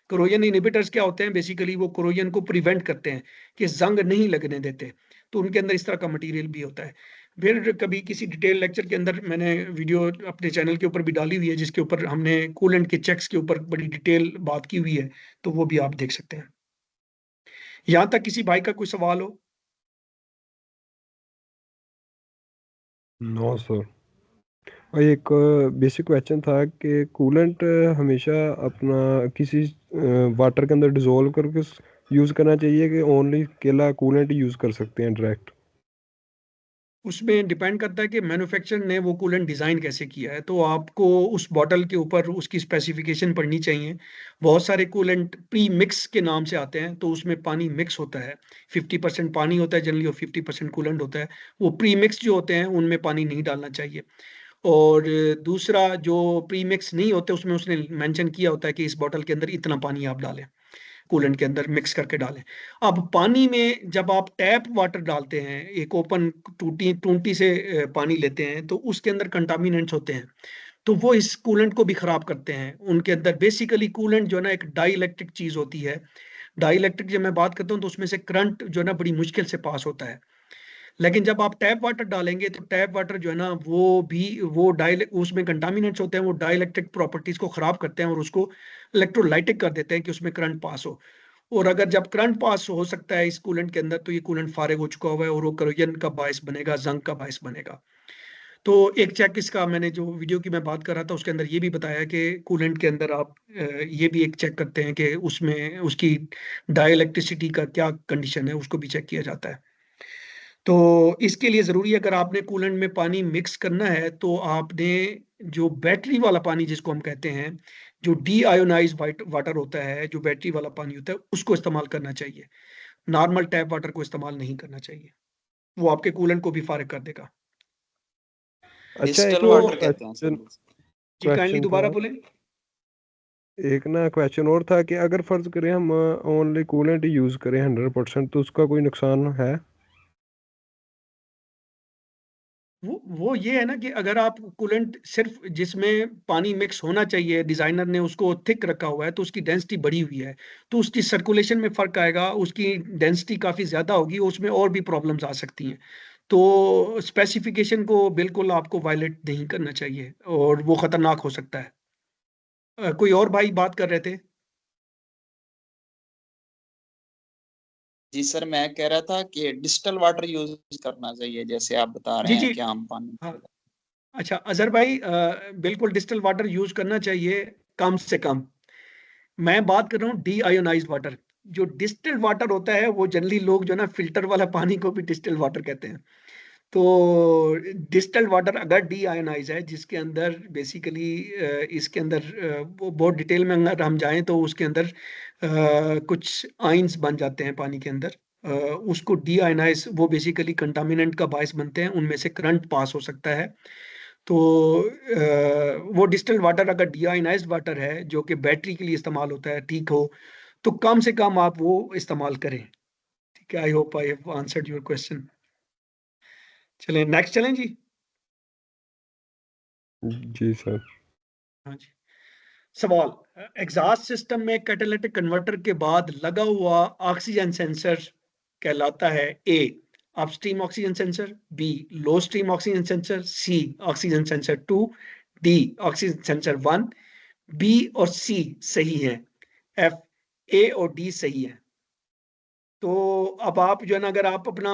करोजन इनहिबिटर्स क्या होते हैं, बेसिकली वो करोजन को प्रिवेंट करते हैं कि जंग नहीं लगने देते, तो उनके अंदर इस तरह का मटेरियल भी होता है। फिर कभी किसी डिटेल लेक्चर के अंदर मैंने वीडियो अपने चैनल के ऊपर भी डाली हुई है जिसके ऊपर हमने कूलेंट के चेक्स के ऊपर बड़ी डिटेल बात की हुई है, तो वो भी आप देख सकते हैं। यहाँ तक किसी भाई का कोई सवाल हो? No sir. और एक बेसिक क्वेश्चन था कि कूलेंट हमेशा अपना किसी वाटर के अंदर डिजोल्व करके यूज़ करना चाहिए कि ओनली केला कूलेंट यूज़ कर सकते हैं डायरेक्ट? उसमें डिपेंड करता है कि मैन्युफैक्चरर ने वो कूलेंट डिज़ाइन कैसे किया है, तो आपको उस बॉटल के ऊपर उसकी स्पेसिफिकेशन पढ़नी चाहिए। बहुत सारे कूलेंट प्री मिक्स के नाम से आते हैं, तो उसमें पानी मिक्स होता है, 50% पानी होता है जनरली और 50% कूलेंट होता है। वो प्री मिक्स जो होते हैं उनमें पानी नहीं डालना चाहिए। और दूसरा जो प्री मिक्स नहीं होते उसमें उसने मेंशन किया होता है कि इस बॉटल के अंदर इतना पानी आप डालें, कूलेंट के अंदर मिक्स करके डालें। अब पानी में जब आप टैप वाटर डालते हैं, एक ओपन टूटी टूंटी से पानी लेते हैं, तो उसके अंदर कंटामिनेंट्स होते हैं, तो वो इस कूलेंट को भी खराब करते हैं। उनके अंदर बेसिकली कूलेंट जो है ना एक डाई इलेक्ट्रिक चीज होती है। डाई इलेक्ट्रिक जब मैं बात करता हूँ तो उसमें से करंट जो है ना बड़ी मुश्किल से पास होता है। लेकिन जब आप टैप वाटर डालेंगे तो टैप वाटर जो है ना वो भी वो डाई उसमें कंटामिनेंट्स होते हैं, वो डाई इलेक्ट्रिक प्रॉपर्टीज को खराब करते हैं और उसको इलेक्ट्रोलाइटिक कर देते हैं कि उसमें करंट पास हो। और अगर जब करंट पास हो सकता है इस कूलेंट के अंदर तो ये कूलेंट फारिग हो चुका हुआ है और वो करोजन का बायस बनेगा, जंग का बायस बनेगा। तो एक चेक इसका मैंने जो वीडियो की मैं बात कर रहा था उसके अंदर ये भी बताया कि कूलेंट के अंदर आप ये भी एक चेक करते हैं कि उसमें उसकी डाई इलेक्ट्रिसिटी का क्या कंडीशन है, उसको भी चेक किया जाता है। तो इसके लिए ज़रूरी है अगर आपने कूलेंट में पानी मिक्स करना है तो आपने जो बैटरी वाला पानी जिसको हम कहते हैं, जो डी आयोनाइज वाटर होता है, जो बैटरी वाला पानी होता है उसको इस्तेमाल करना चाहिए। नॉर्मल टैप वाटर को इस्तेमाल नहीं करना चाहिए, वो आपके कूलेंट को भी फारिग कर देगा। अच्छा, एक डिस्टल तो वाटर कहते हैं सर। जी काइंडली क्वेश्चन दोबारा था, बोलें। एक ना क्वेश्चन और था कि अगर फर्ज करें हम ओनली कूलेंट यूज़ करें 100% तो उसका कोई नुकसान है? वो ये है ना कि अगर आप कूलेंट सिर्फ जिसमें पानी मिक्स होना चाहिए, डिजाइनर ने उसको थिक रखा हुआ है तो उसकी डेंसिटी बढ़ी हुई है, तो उसकी सर्कुलेशन में फर्क आएगा, उसकी डेंसिटी काफी ज्यादा होगी, उसमें और भी प्रॉब्लम्स आ सकती हैं। तो स्पेसिफिकेशन को बिल्कुल आपको वायलेट नहीं करना चाहिए और वो खतरनाक हो सकता है। कोई और भाई बात कर रहे थे? जी सर, मैं कह रहा था कि डिस्टल वाटर यूज करना चाहिए जैसे आप बता रहे जी हैं जी। कि आम पानी। हाँ, अच्छा अजहर भाई, बिल्कुल डिस्टिल वाटर यूज करना चाहिए कम से कम। मैं बात कर रहा हूँ डी आयोनाइज वाटर। जो डिस्टिल्ड वाटर होता है वो जनरली लोग जो ना फिल्टर वाला पानी को भी डिस्टिल्ड वाटर कहते हैं। तो डिस्टिल्ड वाटर अगर डी आयोनाइज है जिसके अंदर बेसिकली इसके अंदर वो बहुत डिटेल में अगर हम जाएं तो उसके अंदर कुछ आइंस बन जाते हैं पानी के अंदर, उसको डी आयोनाइज वो बेसिकली कंटामिनेंट का बायस बनते हैं, उनमें से करंट पास हो सकता है। तो वो डिस्टिल्ड वाटर अगर डीआयोनाइज्ड वाटर है जो कि बैटरी के लिए इस्तेमाल होता है, ठीक हो, तो कम से कम आप वो इस्तेमाल करें। ठीक है, I hope I have answered your question. चलें नेक्स्ट चलें जी। जी सर। हाँ जी। सवाल, एग्जॉस्ट सिस्टम में कैटालिटिक कन्वर्टर के बाद लगा हुआ ऑक्सीजन सेंसर कहलाता है A upstream oxygen sensor, B low stream oxygen sensor, C oxygen sensor 2, D oxygen sensor 1। B और सी सही है, एफ ए और डी सही है। तो अब आप जो है ना अगर आप अपना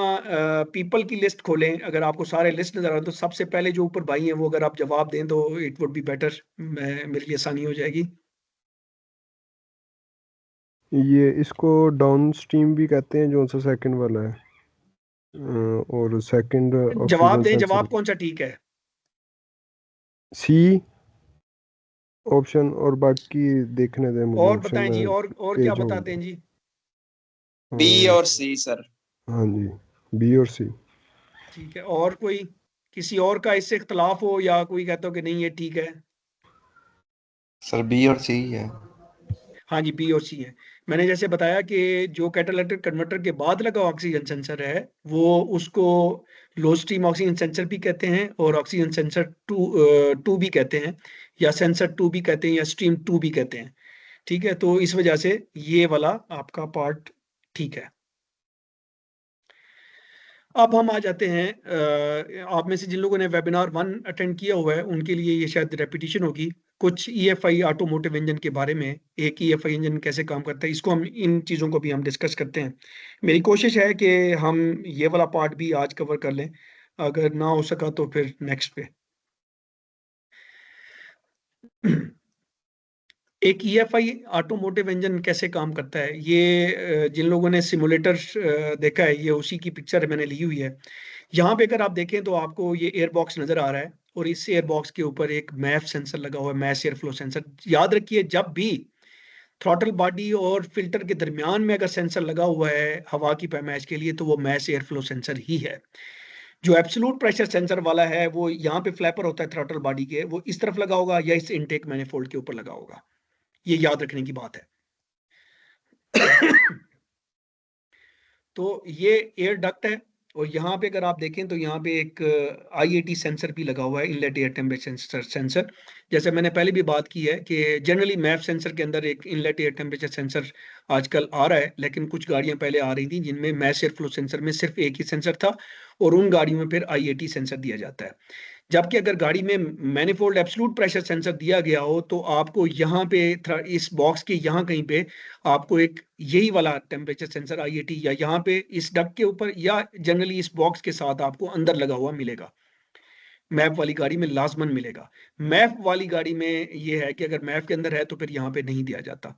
पीपल की लिस्ट खोलें, अगर आपको सारे लिस्ट नजर आए तो सबसे पहले जो ऊपर भाई हैं वो अगर आप जवाब दें तो इट वुड बी बेटर, मेरे लिए आसानी हो जाएगी। ये इसको डाउन स्ट्रीम भी कहते हैं जो सा सेकंड वाला है, और सेकंड जवाब ऑक्सीजन दें, सेंसर। जवाब कौन सा ठीक है? सी। ऑप्शन और बाकी देखने दें मुझे और ऑप्शन बताएं जी, में और क्या तेज हूँ। बताते हैं जी? बी हाँ और सी सर। हाँ जी, बी और सी। ठीक है, और कोई किसी और का इससे इख्तलाफ हो या कोई कहता हो कि नहीं ये ठीक है? सर बी और सी है। हाँ जी, बी और सी है। मैंने जैसे बताया कि जो कैटालिटिक कन्वर्टर के बाद लगा ऑक्सीजन सेंसर है वो उसको लो स्ट्रीम ऑक्सीजन सेंसर भी कहते हैं और ऑक्सीजन सेंसर टू भी कहते हैं, या सेंसर टू भी कहते हैं, या स्ट्रीम टू भी कहते हैं। ठीक है, तो इस वजह से ये वाला आपका पार्ट ठीक है। अब हम आ जाते हैं, आप में से जिन लोगों ने वेबिनार 1 अटेंड किया हुआ है उनके लिए ये शायद रेपिटेशन होगी। कुछ ईएफआई ऑटोमोटिव इंजन के बारे में, एक ईएफआई इंजन कैसे काम करता है, इसको हम इन चीज़ों को भी हम डिस्कस करते हैं। मेरी कोशिश है कि हम ये वाला पार्ट भी आज कवर कर लें, अगर ना हो सका तो फिर नेक्स्ट पे। एक ईएफआई ऑटोमोटिव इंजन कैसे काम करता है, ये जिन लोगों ने सिमुलेटर देखा है, ये उसी की पिक्चर मैंने ली हुई है। यहाँ पे अगर आप देखें तो आपको ये एयर बॉक्स नजर आ रहा है और इस एयर बॉक्स के ऊपर एक मैफ सेंसर लगा हुआ है, मैस एयर फ्लो सेंसर। याद रखिए, जब भी थ्रॉटल बॉडी और फिल्टर के दरमियान में अगर सेंसर लगा हुआ है हवा की पैमाइश के लिए, तो वो मैस एयर फ्लो सेंसर ही है। जो एब्सोल्यूट प्रेशर सेंसर वाला है वो यहाँ पे फ्लैपर होता है थ्रॉटल बॉडी के, वो इस तरफ लगा होगा या इस इनटेक मैनिफोल्ड के ऊपर लगा होगा। ये याद रखने की बात है। तो ये एयर डक्ट है और यहाँ पे अगर आप देखें तो यहाँ पे एक आईएटी सेंसर भी लगा हुआ है, इनलेट एयर टेम्परेचर सेंसर। जैसे मैंने पहले भी बात की है कि जनरली मैफ सेंसर के अंदर एक इनलेट एयर टेम्परेचर सेंसर आजकल आ रहा है, लेकिन कुछ गाड़ियां पहले आ रही थी जिनमें मैस एयर फ्लो सेंसर में सिर्फ एक ही सेंसर था और उन गाड़ियों में फिर आईएटी सेंसर दिया जाता है। जबकि अगर गाड़ी में मैनिफोल्ड एब्सोल्यूट प्रेशर सेंसर दिया गया हो तो आपको यहाँ पे इस बॉक्स के यहाँ कहीं पे आपको एक यही वाला टेम्परेचर सेंसर आईएटी या यहाँ पे इस डक के ऊपर या जनरली इस बॉक्स के साथ आपको अंदर लगा हुआ मिलेगा। मैप वाली गाड़ी में लाजमन मिलेगा। मैप वाली गाड़ी में ये है कि अगर मैप के अंदर है तो फिर यहाँ पे नहीं दिया जाता।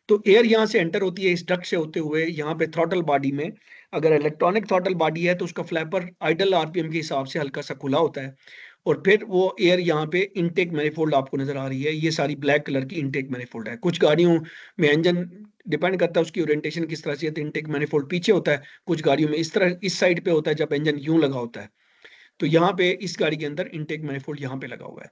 तो एयर यहाँ से एंटर होती है इस डक्ट से होते हुए यहाँ पे थ्रॉटल बॉडी में। अगर इलेक्ट्रॉनिक थ्रॉटल बॉडी है तो उसका फ्लैपर आइडल आरपीएम के हिसाब से हल्का सा खुला होता है और फिर वो एयर यहाँ पे इनटेक मैनिफोल्ड आपको नजर आ रही है। ये सारी ब्लैक कलर की इनटेक मैनिफोल्ड है। कुछ गाड़ियों में इंजन डिपेंड करता है उसकी ओरिएंटेशन किस तरह से है, तो इनटेक मैनिफोल्ड पीछे होता है, कुछ गाड़ियों में इस तरह इस साइड पे होता है जब इंजन यूं लगा होता है। तो यहाँ पे इस गाड़ी के अंदर इनटेक मैनिफोल्ड यहाँ पे लगा हुआ है।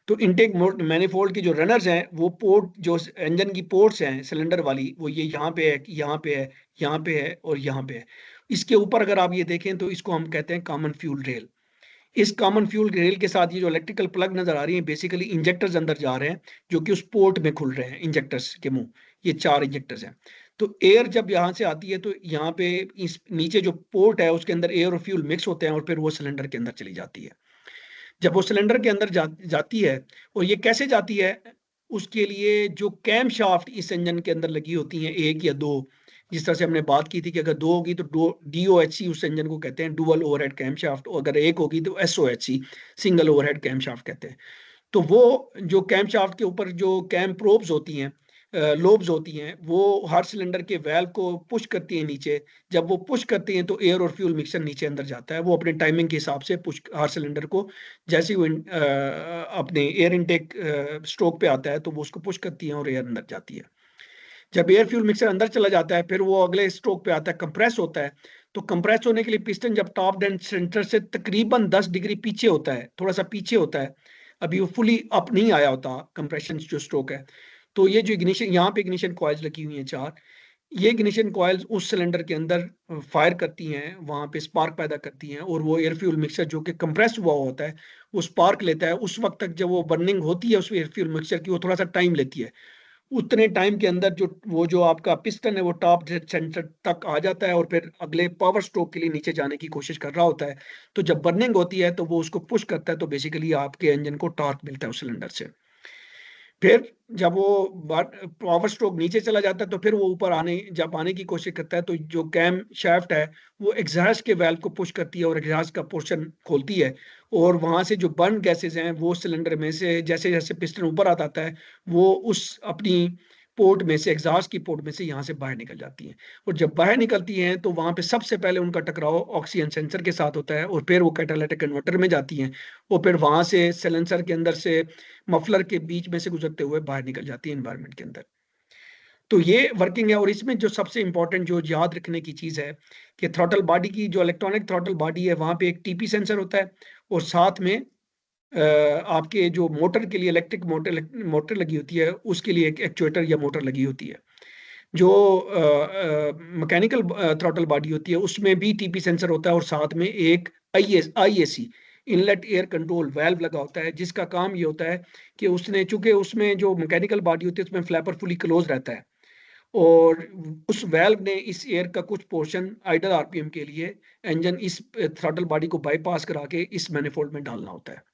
तो इनटेक मैनिफोल्ड के जो रनर्स हैं वो पोर्ट जो इंजन की पोर्ट्स हैं सिलेंडर वाली, वो ये यहाँ पे है, यहाँ पे है, यहाँ पे है और यहाँ पे है। इसके ऊपर अगर आप ये देखें तो इसको हम कहते हैं कॉमन फ्यूल रेल। इस कॉमन फ्यूल रेल के साथ ये जो इलेक्ट्रिकल प्लग नजर आ रही है बेसिकली इंजेक्टर्स अंदर जा रहे हैं जो कि उस पोर्ट में खुल रहे हैं, इंजेक्टर्स के मुंह। ये 4 इंजेक्टर्स हैं। तो एयर जब यहाँ से आती है तो यहाँ पे इस नीचे जो पोर्ट है उसके अंदर एयर और फ्यूल मिक्स होते हैं और फिर वो सिलेंडर के अंदर चली जाती है। जब वो सिलेंडर के अंदर जाती है और ये कैसे जाती है, उसके लिए जो कैम शाफ्ट इस इंजन के अंदर लगी होती हैं, एक या दो, जिस तरह से हमने बात की थी कि अगर दो होगी तो DOHC उस इंजन को कहते हैं, डुअल ओवरहेड कैम शाफ्ट, और अगर एक होगी तो SOHC single overhead camshaft कहते हैं। तो वो जो कैम शाफ्ट के ऊपर जो कैम प्रोब्स होती हैं, लोब्स होती हैं, वो हर सिलेंडर के वेल्व को पुश करती हैं नीचे। जब वो पुश करती हैं तो एयर और फ्यूल मिक्सर नीचे अंदर जाता है। वो अपने टाइमिंग के हिसाब से पुश हर सिलेंडर को, जैसे वो अपने एयर इनटेक स्ट्रोक पे आता है तो वो उसको पुश करती है और एयर अंदर जाती है। जब एयर फ्यूल मिक्सर अंदर चला जाता है फिर वो अगले स्ट्रोक पे आता है, कंप्रेस होता है। तो कंप्रेस होने के लिए पिस्टन जब टॉप डेड सेंटर से तकरीबन 10 डिग्री पीछे होता है, थोड़ा सा पीछे होता है, अभी वो फुली अप नहीं आया होता कंप्रेशन जो स्ट्रोक है, तो ये जो इग्निशन, यहाँ पे इग्निशन कॉइल्स लगी हुई हैं 4, ये इग्निशन कॉइल्स उस सिलेंडर के अंदर फायर करती हैं, वहां पे स्पार्क पैदा करती हैं और वो एयर फ्यूल मिक्सर जो कि कंप्रेस हुआ होता है वो स्पार्क लेता है। उस वक्त तक जब वो बर्निंग होती है उस एयर फ्यूल मिक्सर की, वो थोड़ा सा टाइम लेती है। उतने टाइम के अंदर जो वो जो आपका पिस्टन है वो टॉप डेड सेंटर तक आ जाता है और फिर अगले पावर स्ट्रोक के लिए नीचे जाने की कोशिश कर रहा होता है। तो जब बर्निंग होती है तो वो उसको पुश करता है, तो बेसिकली आपके इंजन को टॉर्क मिलता है उस सिलेंडर से। फिर जब वो पावर स्ट्रोक नीचे चला जाता है तो फिर वो ऊपर आने की कोशिश करता है, तो जो कैम शाफ्ट है वो एग्जॉस्ट के वाल्व को पुश करती है और एग्जॉस्ट का पोर्शन खोलती है और वहां से जो बर्न गैसेस हैं वो सिलेंडर में से जैसे जैसे पिस्टन ऊपर आता है वो उस अपनी पोर्ट में से, एग्जॉस्ट की पोर्ट में से यहाँ से बाहर निकल जाती हैं। और जब बाहर निकलती हैं तो वहाँ पे सबसे पहले उनका टकराव ऑक्सीजन सेंसर के साथ होता है और फिर वो कैटालिटिक कन्वर्टर में जाती हैं और फिर वहाँ से सिलेंसर के अंदर से मफलर के बीच में से गुजरते हुए बाहर निकल जाती है एनवायरनमेंट के अंदर। तो ये वर्किंग है। और इसमें जो सबसे इंपॉर्टेंट जो याद रखने की चीज़ है कि थ्रॉटल बॉडी की जो इलेक्ट्रॉनिक थ्रॉटल बॉडी है वहाँ पे एक टीपी सेंसर होता है और साथ में आपके जो मोटर के लिए इलेक्ट्रिक मोटर लगी होती है उसके लिए एक एक्चुएटर या मोटर लगी होती है। जो मैकेनिकल थ्रॉटल बॉडी होती है उसमें भी टीपी सेंसर होता है और साथ में एक IAC inlet air control valve लगा होता है, जिसका काम ये होता है कि उसने, चूंकि उसमें जो मैकेनिकल बॉडी होती है उसमें फ्लैपर फुली क्लोज रहता है और उस वाल्व ने इस एयर का कुछ पोर्शन आइडल आरपीएम के लिए इंजन इस थ्रॉटल बॉडी को बाईपास करा के इस मैनिफोल्ड में डालना होता है।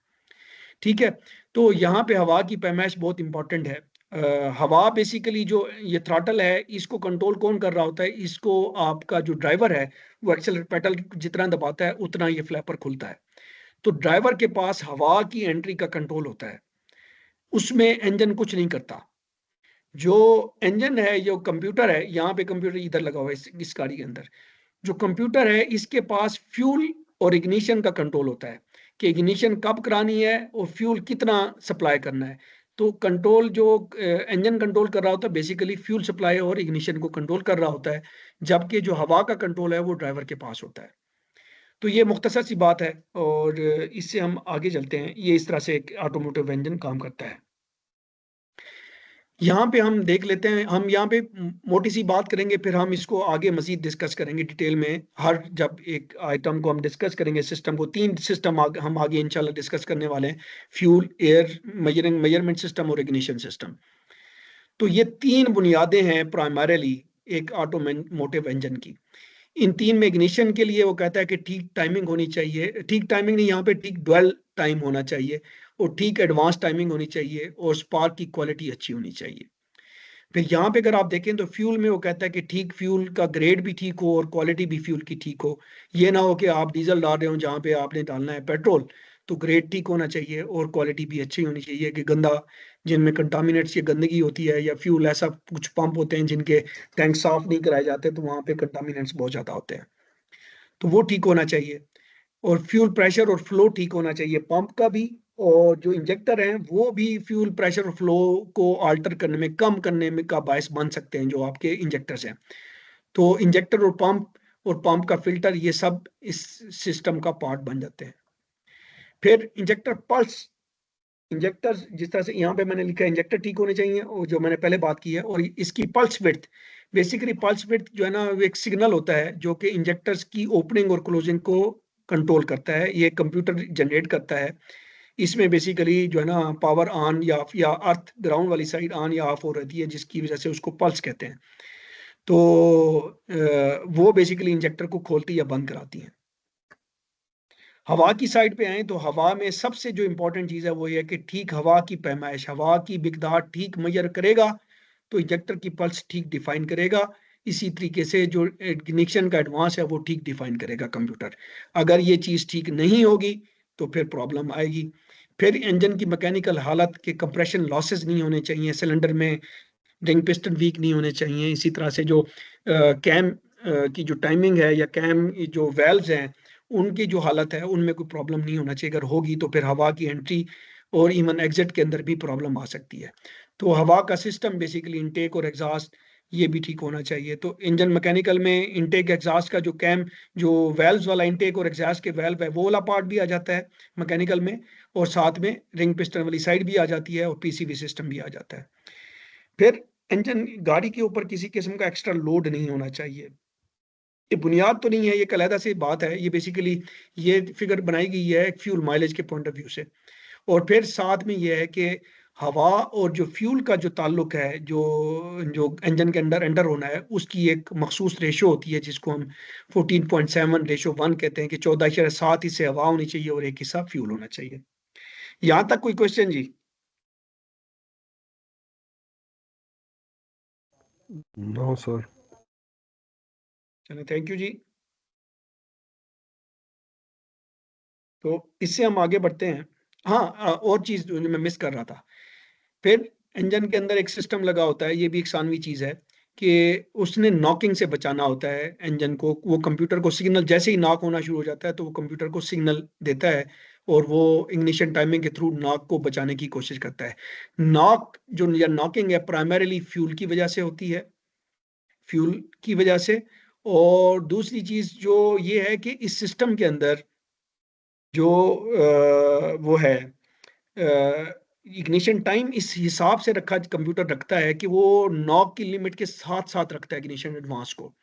ठीक है, तो यहाँ पे हवा की पैमाइश बहुत इंपॉर्टेंट है। हवा बेसिकली जो ये थ्रॉटल है इसको कंट्रोल कौन कर रहा होता है, इसको आपका जो ड्राइवर है वो एक्सेलरेटर पेडल जितना दबाता है उतना ये फ्लैपर खुलता है। तो ड्राइवर के पास हवा की एंट्री का कंट्रोल होता है, उसमें इंजन कुछ नहीं करता। जो इंजन है, जो कंप्यूटर है, यहाँ पे कंप्यूटर इधर लगा हुआ है इस गाड़ी के अंदर, जो कंप्यूटर है इसके पास फ्यूल और इग्निशन का कंट्रोल होता है कि इग्निशन कब करानी है और फ्यूल कितना सप्लाई करना है। तो कंट्रोल जो इंजन कंट्रोल कर रहा होता है बेसिकली फ्यूल सप्लाई और इग्निशन को कंट्रोल कर रहा होता है, जबकि जो हवा का कंट्रोल है वो ड्राइवर के पास होता है। तो ये मुख्तसर सी बात है और इससे हम आगे चलते हैं। ये इस तरह से एक ऑटोमोटिव इंजन काम करता है। यहाँ पे हम देख लेते हैं, हम यहाँ पे मोटी सी बात करेंगे, फिर हम इसको आगे मजीद डिस्कस करेंगे डिटेल में। हर जब एक आइटम को हम डिस्कस करेंगे, सिस्टम को, 3 सिस्टम हम आगे इंशाल्लाह डिस्कस करने वाले हैं, फ्यूल, एयर मेजरमेंट सिस्टम और इग्निशन सिस्टम। तो ये 3 बुनियादें हैं प्राइमरीली एक ऑटोमोटिव इंजन की। इन 3 में इग्निशन के लिए वो कहता है कि ठीक टाइमिंग होनी चाहिए, ठीक टाइमिंग नहीं, यहाँ पे ठीक ड्वेल टाइम होना चाहिए और ठीक एडवांस टाइमिंग होनी चाहिए और स्पार्क की क्वालिटी अच्छी होनी चाहिए। फिर यहाँ पे अगर आप देखें तो फ्यूल में वो कहता है कि ठीक फ्यूल का ग्रेड भी ठीक हो और क्वालिटी भी फ्यूल की ठीक हो। ये ना हो कि आप डीजल डाल रहे हो जहाँ पे आपने डालना है पेट्रोल, तो ग्रेड ठीक होना चाहिए और क्वालिटी भी अच्छी होनी चाहिए कि गंदा, जिनमें कंटामिनेट्स या गंदगी होती है, या फ्यूल ऐसा कुछ पंप होते हैं जिनके टैंक साफ नहीं कराए जाते तो वहाँ पे कंटामिनेट्स बहुत ज़्यादा होते हैं, तो वो ठीक होना चाहिए। और फ्यूल प्रेशर और फ्लो ठीक होना चाहिए पंप का भी, और जो इंजेक्टर हैं वो भी फ्यूल प्रेशर और फ्लो को अल्टर करने में, कम करने में का बायस बन सकते हैं जो आपके इंजेक्टर्स हैं। तो इंजेक्टर और पंप का फिल्टर, ये सब इस सिस्टम का पार्ट बन जाते हैं। फिर इंजेक्टर पल्स, इंजेक्टर जिस तरह से यहाँ पे मैंने लिखा है इंजेक्टर ठीक होने चाहिए, और जो मैंने पहले बात की है, और इसकी pulse width, basically pulse width जो है ना वो एक सिग्नल होता है जो कि इंजेक्टर्स की ओपनिंग और क्लोजिंग को कंट्रोल करता है, ये कंप्यूटर जनरेट करता है। इसमें बेसिकली जो है ना पावर ऑन या अर्थ ग्राउंड वाली साइड ऑन या ऑफ हो रहती है, जिसकी वजह से उसको पल्स कहते हैं। तो वो बेसिकली इंजेक्टर को खोलती या बंद कराती हैं। हवा की साइड पे आए तो हवा में सबसे जो इंपॉर्टेंट चीज़ है वो ये है कि ठीक हवा की पैमाइश, हवा की मिकदार ठीक मेजर करेगा तो इंजेक्टर की पल्स ठीक डिफाइन करेगा। इसी तरीके से जो इग्निशन का एडवांस है वो ठीक डिफाइन करेगा कंप्यूटर। अगर ये चीज़ ठीक नहीं होगी तो फिर प्रॉब्लम आएगी। फिर इंजन की मैकेनिकल हालत के कंप्रेशन लॉसेस नहीं होने चाहिए, सिलेंडर में रिंग पिस्टन वीक नहीं होने चाहिए। इसी तरह से जो कैम की जो टाइमिंग है या कैम जो वेल्व्स हैं उनकी जो हालत है उनमें कोई प्रॉब्लम नहीं होना चाहिए। अगर होगी तो फिर हवा की एंट्री और इवन एग्जिट के अंदर भी प्रॉब्लम आ सकती है। तो हवा का सिस्टम बेसिकली इनटेक और एग्जॉस्ट ये भी ठीक होना चाहिए। तो इंजन मैकेनिकल में इनटेक एग्जॉस्ट का जो कैम, जो वेल्व्स वाला इनटेक और एग्जॉस्ट के वेल्व है वो वाला पार्ट भी आ जाता है मैकेनिकल में, और साथ में रिंग पिस्टन वाली साइड भी आ जाती है और पीसीबी सिस्टम भी आ जाता है। फिर इंजन, गाड़ी के ऊपर किसी किस्म का एक्स्ट्रा लोड नहीं होना चाहिए। ये बुनियाद तो नहीं है, ये एक अलहदा से बात है। ये बेसिकली ये फिगर बनाई गई है फ्यूल माइलेज के पॉइंट ऑफ व्यू से। और फिर साथ में ये है कि हवा और जो फ्यूल का जो ताल्लुक है, जो जो इंजन के अंदर एंटर होना है, उसकी एक मखसूस रेशो होती है जिसको हम 14.7:1 कहते हैं कि 14.7 हिस्से हवा होनी चाहिए और 1 हिस्सा फ्यूल होना चाहिए। यहाँ तक कोई क्वेश्चन जी? No sir. चलिए, थैंक यू जी। तो इससे हम आगे बढ़ते हैं। हाँ, और चीज जो मैं मिस कर रहा था, फिर इंजन के अंदर एक सिस्टम लगा होता है, ये भी एक सानवी चीज़ है कि उसने नॉकिंग से बचाना होता है इंजन को। वो कंप्यूटर को सिग्नल जैसे ही नॉक होना शुरू हो जाता है तो वो कंप्यूटर को सिग्नल देता है और वो इग्निशन टाइमिंग के थ्रू नॉक को बचाने की कोशिश करता है। नॉक जो या नॉकिंग है प्राइमरीली फ्यूल की वजह से होती है, फ्यूल की वजह से। और दूसरी चीज़ जो ये है कि इस सिस्टम के अंदर जो वो है इग्निशन टाइम इस हिसाब से रखा कंप्यूटर रखता है कि वो नॉक की लिमिट के साथ साथ रखता है इग्निशन एडवांस को,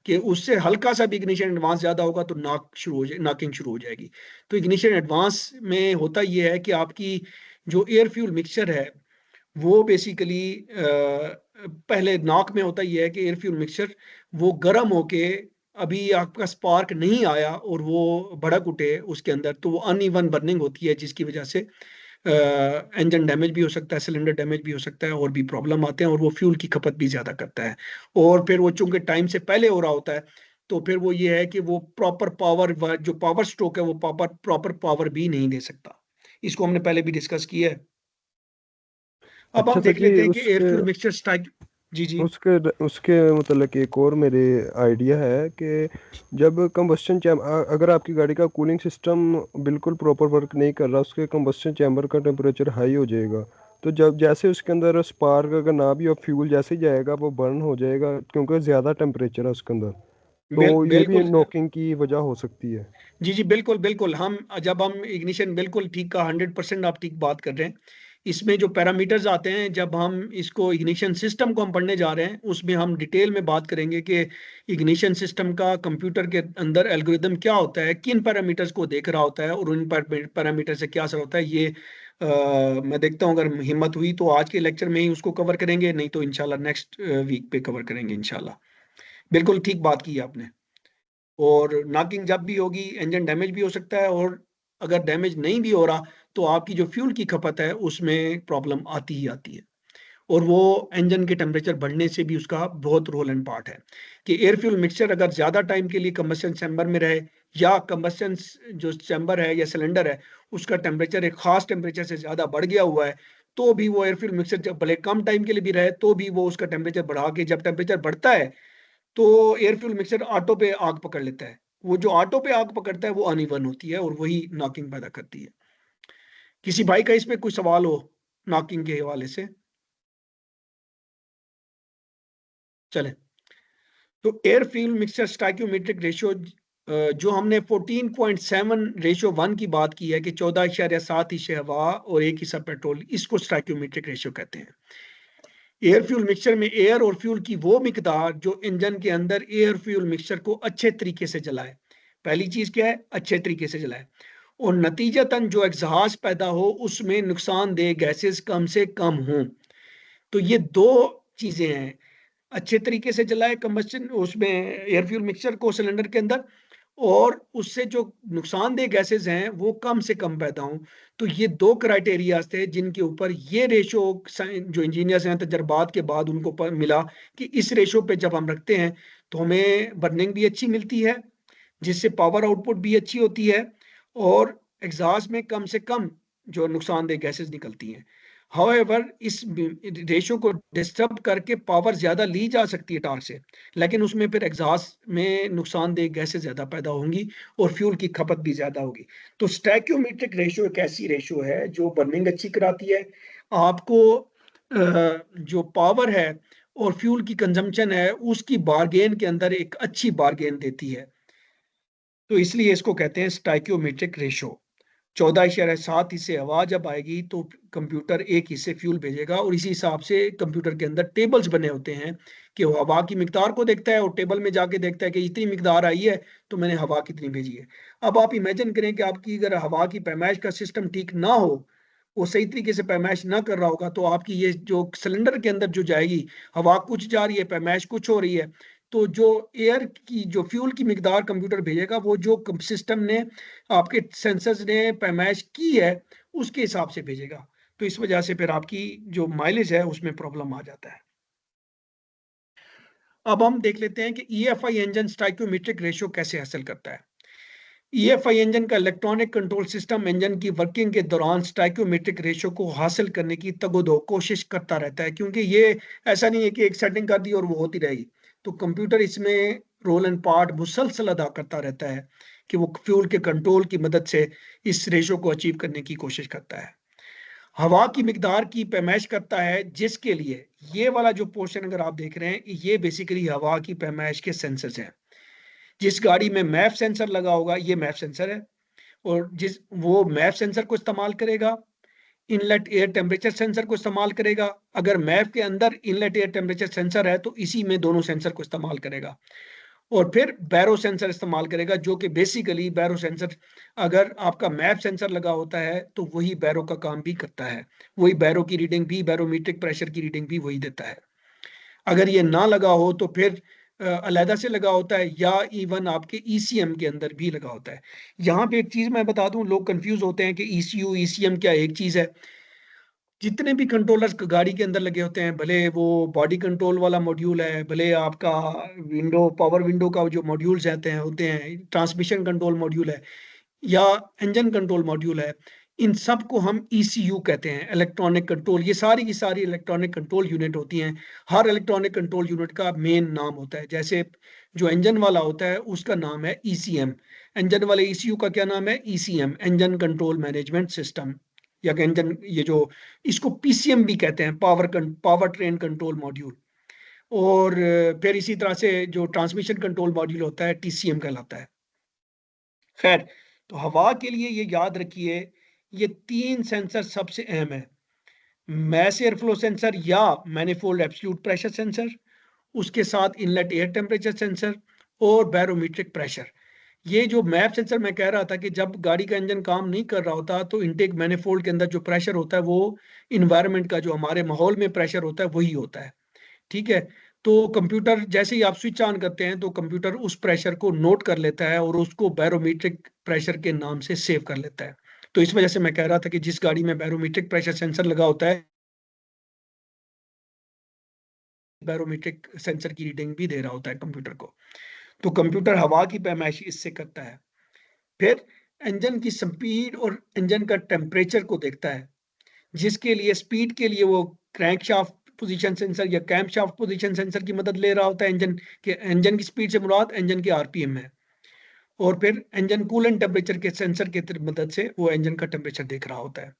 कि उससे हल्का सा भी इग्निशन एडवांस ज्यादा होगा तो नॉकिंग शुरू हो जाएगी। तो इग्निशन एडवांस में होता ये है कि आपकी जो एयर फ्यूल मिक्सचर है वो बेसिकली पहले नॉक में होता ये है कि एयर फ्यूल मिक्सचर वो गर्म होके अभी आपका स्पार्क नहीं आया और वो भड़क उठे उसके अंदर, तो वो अनइवन बर्निंग होती है जिसकी वजह से इंजन डैमेज भी हो सकता है, सिलेंडर डैमेज भी हो सकता है और भी प्रॉब्लम आते हैं और वो फ्यूल की खपत भी ज़्यादा करता है। और फिर वो चूंकि टाइम से पहले हो रहा होता है तो फिर वो ये है कि वो प्रॉपर पावर जो पावर स्ट्रोक है वो प्रॉपर पावर भी नहीं दे सकता। इसको हमने पहले भी डिस्कस किया है। अब अच्छा हम सर देख जी, लेते हैं कि एयर उसके फ्यूल मिक्सचर स्टाइक। जी जी। उसके उसके मतलब कि एक और मेरे आइडिया है कि जब कंबस्शन चैम्बर, अगर आपकी गाड़ी का कूलिंग सिस्टम बिल्कुल प्रॉपर वर्क नहीं कर रहा, उसके कंबस्शन चैम्बर का टेम्परेचर हाई हो जाएगा, तो जब जैसे उसके अंदर स्पार्क अगर ना भी हो, फ्यूल जैसे ही जाएगा वो बर्न हो जाएगा क्योंकि ज़्यादा टेम्परेचर है उसके अंदर। तो ये भी बिल्कुल। नॉकिंग की वजह हो सकती है। जी जी बिल्कुल बिल्कुल। हम जब हम इग्निशन बिल्कुल ठीक का 100% आप ठीक बात कर रहे हैं। इसमें जो पैरामीटर्स आते हैं जब हम इसको इग्निशन सिस्टम को हम पढ़ने जा रहे हैं उसमें हम डिटेल में बात करेंगे कि इग्निशन सिस्टम का कंप्यूटर के अंदर एल्गोरिदम क्या होता है, किन पैरामीटर्स को देख रहा होता है और उन पैरामीटर से क्या असर होता है। ये मैं देखता हूँ अगर हिम्मत हुई तो आज के लेक्चर में ही उसको कवर करेंगे, नहीं तो इंशाल्लाह नेक्स्ट वीक पे कवर करेंगे इंशाल्लाह। बिल्कुल ठीक बात की आपने। और नॉकिंग जब भी होगी इंजन डैमेज भी हो सकता है और अगर डैमेज नहीं भी हो रहा तो आपकी जो फ्यूल की खपत है उसमें प्रॉब्लम आती ही आती है। और वो इंजन के टेम्परेचर बढ़ने से भी उसका बहुत रोल एंड पार्ट है कि एयर फ्यूल मिक्सचर अगर ज़्यादा टाइम के लिए कंबस्शन चैम्बर में रहे या कंबस्शन जो चैम्बर है या सिलेंडर है उसका टेम्परेचर एक खास टेम्परेचर से ज़्यादा बढ़ गया हुआ है तो भी वो एयर फ्यूल मिक्सचर जब भले कम टाइम के लिए भी रहे तो भी वो उसका टेम्परेचर बढ़ा के, जब टेम्परेचर बढ़ता है तो एयर फ्यूल मिक्सर ऑटो पे आग पकड़ लेता है। वो जो ऑटो पे आग पकड़ता है वो अनइवन होती है और वही नॉकिंग पैदा करती है। किसी भाई का इस पे कोई सवाल हो नॉकिंग के हवाले से? चले। तो air fuel mixer stoichiometric ratio जो हमने 14.7 रेशियो 1 की बात की है कि 14.7 हिस्से हवा और 1 हिस्सा पेट्रोल, इसको स्टोइकियोमेट्रिक रेशियो कहते हैं। एयर फ्यूल मिक्सचर में एयर और फ्यूल की वो मिकदार जो इंजन के अंदर एयर फ्यूल मिक्सचर को अच्छे तरीके से जलाए। पहली चीज क्या है? अच्छे तरीके से जलाए। और नतीजतन जो एग्जॉस्ट पैदा हो उसमें नुकसानदेह गैसेस कम से कम हों। तो ये दो चीजें हैं, अच्छे तरीके से जलाए कंबस्शन उसमें एयर फ्यूल मिक्सचर को सिलेंडर के अंदर, और उससे जो नुकसानदेह गैसेस हैं वो कम से कम पैदा हों। तो ये दो क्राइटेरिया थे जिनके ऊपर ये रेशो जो इंजीनियर्स हैं तजर्बात के बाद उनको मिला कि इस रेशो पे जब हम रखते हैं तो हमें बर्निंग भी अच्छी मिलती है जिससे पावर आउटपुट भी अच्छी होती है और एग्जॉस्ट में कम से कम जो नुकसानदेह गैसेस निकलती हैं। हाउएवर इस रेशो को डिस्टर्ब करके पावर ज्यादा ली जा सकती है टार्क से, लेकिन उसमें फिर एग्जॉस्ट में नुकसानदेह गैसेस ज्यादा पैदा होंगी और फ्यूल की खपत भी ज्यादा होगी। तो स्टैक्योमेट्रिक रेशो एक ऐसी रेशो है जो बर्निंग अच्छी कराती है आपको, जो पावर है और फ्यूल की कंजम्पशन है उसकी बार्गेन के अंदर एक अच्छी बार्गेन देती है। तो इसलिए इसको कहते हैं स्टाइक्योमेट्रिक रेशो। 14.7 हिस्से हवा जब आएगी तो कंप्यूटर एक हिस्से फ्यूल भेजेगा और इसी हिसाब से कंप्यूटर के अंदर टेबल्स बने होते हैं कि वो हवा की मिकदार को देखता है और टेबल में जाके देखता है कि इतनी मिकदार आई है तो मैंने हवा कितनी भेजी है। अब आप इमेजिन करें कि आपकी अगर हवा की पैमाइश का सिस्टम ठीक ना हो, वो सही तरीके से पैमाइश ना कर रहा होगा तो आपकी ये जो सिलेंडर के अंदर जो जाएगी हवा कुछ जा रही है पैमाइश कुछ हो रही है, तो जो एयर की जो फ्यूल की मिकदार कंप्यूटर भेजेगा वो जो सिस्टम ने आपके सेंसर्स ने पैमाइश की है उसके हिसाब से भेजेगा। तो इस वजह से फिर आपकी जो माइलेज है उसमें प्रॉब्लम आ जाता है। अब हम देख लेते हैं कि ईएफआई इंजन स्टोइकियोमेट्रिक रेशियो कैसे हासिल करता है। EFI इंजन का इलेक्ट्रॉनिक कंट्रोल सिस्टम इंजन की वर्किंग के दौरान स्टाइकियोमेट्रिक रेशियो को हासिल करने की तगोदो कोशिश करता रहता है, क्योंकि ये ऐसा नहीं है कि एक सेटिंग कर दी और वो होती रहेगी। तो कंप्यूटर इसमें रोल एंड पार्ट मुसलसल अदा करता रहता है कि वो फ्यूल के कंट्रोल की मदद से इस रेशियो को अचीव करने की कोशिश करता है। हवा की मिकदार की पैमाइश करता है, जिसके लिए ये वाला जो पोर्शन अगर आप देख रहे हैं, ये बेसिकली हवा की पैमाइश के सेंसर्स हैं। जिस गाड़ी में मैप सेंसर लगा होगा, ये मैप सेंसर है, और जिस वो मैप सेंसर को इस्तेमाल करेगा, इनलेट एयर टेम्परेचर सेंसर को इस्तेमाल करेगा। अगर मैप के अंदर इनलेट एयर टेम्परेचर सेंसर है तो इसी में दोनों सेंसर को इस्तेमाल करेगा, और फिर बैरो सेंसर इस्तेमाल करेगा, जो कि बेसिकली बैरो सेंसर, अगर आपका मैप सेंसर लगा होता है तो वही बैरो का काम भी करता है, वही बैरो की रीडिंग भी, बैरोमीट्रिक प्रेशर की रीडिंग भी वही देता है। अगर ये ना लगा हो तो फिर अलहदा से लगा होता है, या इवन आपके ECM के अंदर भी लगा होता है। यहाँ पे एक चीज मैं बता दूं, लोग कंफ्यूज होते हैं कि ECU ECM क्या एक चीज है। जितने भी कंट्रोलर्स गाड़ी के अंदर लगे होते हैं, भले वो बॉडी कंट्रोल वाला मॉड्यूल है, भले आपका विंडो पावर विंडो का जो मॉड्यूल्स होते हैं, ट्रांसमिशन कंट्रोल मॉड्यूल है, या इंजन कंट्रोल मॉड्यूल है, इन सब को हम ECU कहते हैं, इलेक्ट्रॉनिक कंट्रोल। ये सारी की सारी इलेक्ट्रॉनिक कंट्रोल यूनिट होती हैं। हर इलेक्ट्रॉनिक कंट्रोल यूनिट का मेन नाम होता है। जैसे जो इंजन वाला होता है उसका नाम है ECM, इंजन वाले ECU का क्या नाम है, ECM, engine control management system, या इंजन, ये जो इसको PCM भी कहते हैं, पावर ट्रेन कंट्रोल मॉड्यूल। और फिर इसी तरह से जो ट्रांसमिशन कंट्रोल मॉड्यूल होता है TCM कहलाता है। खैर, तो हवा के लिए ये याद रखिए, ये 3 सेंसर सबसे अहम है। मैस एयर फ्लो सेंसर या मैनिफोल्ड एब्सोल्यूट प्रेशर सेंसर, उसके साथ इनलेट एयर टेम्परेचर सेंसर और बैरोमीट्रिक प्रेशर। ये जो मैप सेंसर मैं कह रहा था कि जब गाड़ी का इंजन काम नहीं कर रहा होता तो इनटेक मैनिफोल्ड के अंदर जो प्रेशर होता है वो इन्वायरमेंट का, जो हमारे माहौल में प्रेशर होता है, वही होता है। ठीक है। तो कंप्यूटर जैसे ही आप स्विच ऑन करते हैं तो कंप्यूटर उस प्रेशर को नोट कर लेता है और उसको बैरोमीट्रिक प्रेशर के नाम से सेव कर लेता है। तो इस वजह से मैं कह रहा था कि जिस गाड़ी में बैरोमीट्रिक प्रेशर सेंसर लगा होता है, बैरोमीट्रिक सेंसर की रीडिंग भी दे रहा होता है कंप्यूटर को। तो कंप्यूटर हवा की पैमाइश इससे करता है। फिर इंजन की स्पीड और इंजन का टेम्परेचर को देखता है, जिसके लिए स्पीड के लिए वो क्रैंकशाफ्ट पोजीशन सेंसर या कैम्पशाफ्ट पोजीशन सेंसर की मदद ले रहा होता है। इंजन की स्पीड से मुराद इंजन के RPM है। और फिर इंजन कूलेंट टेम्परेचर के सेंसर की मदद से वो इंजन का टेम्परेचर देख रहा होता है।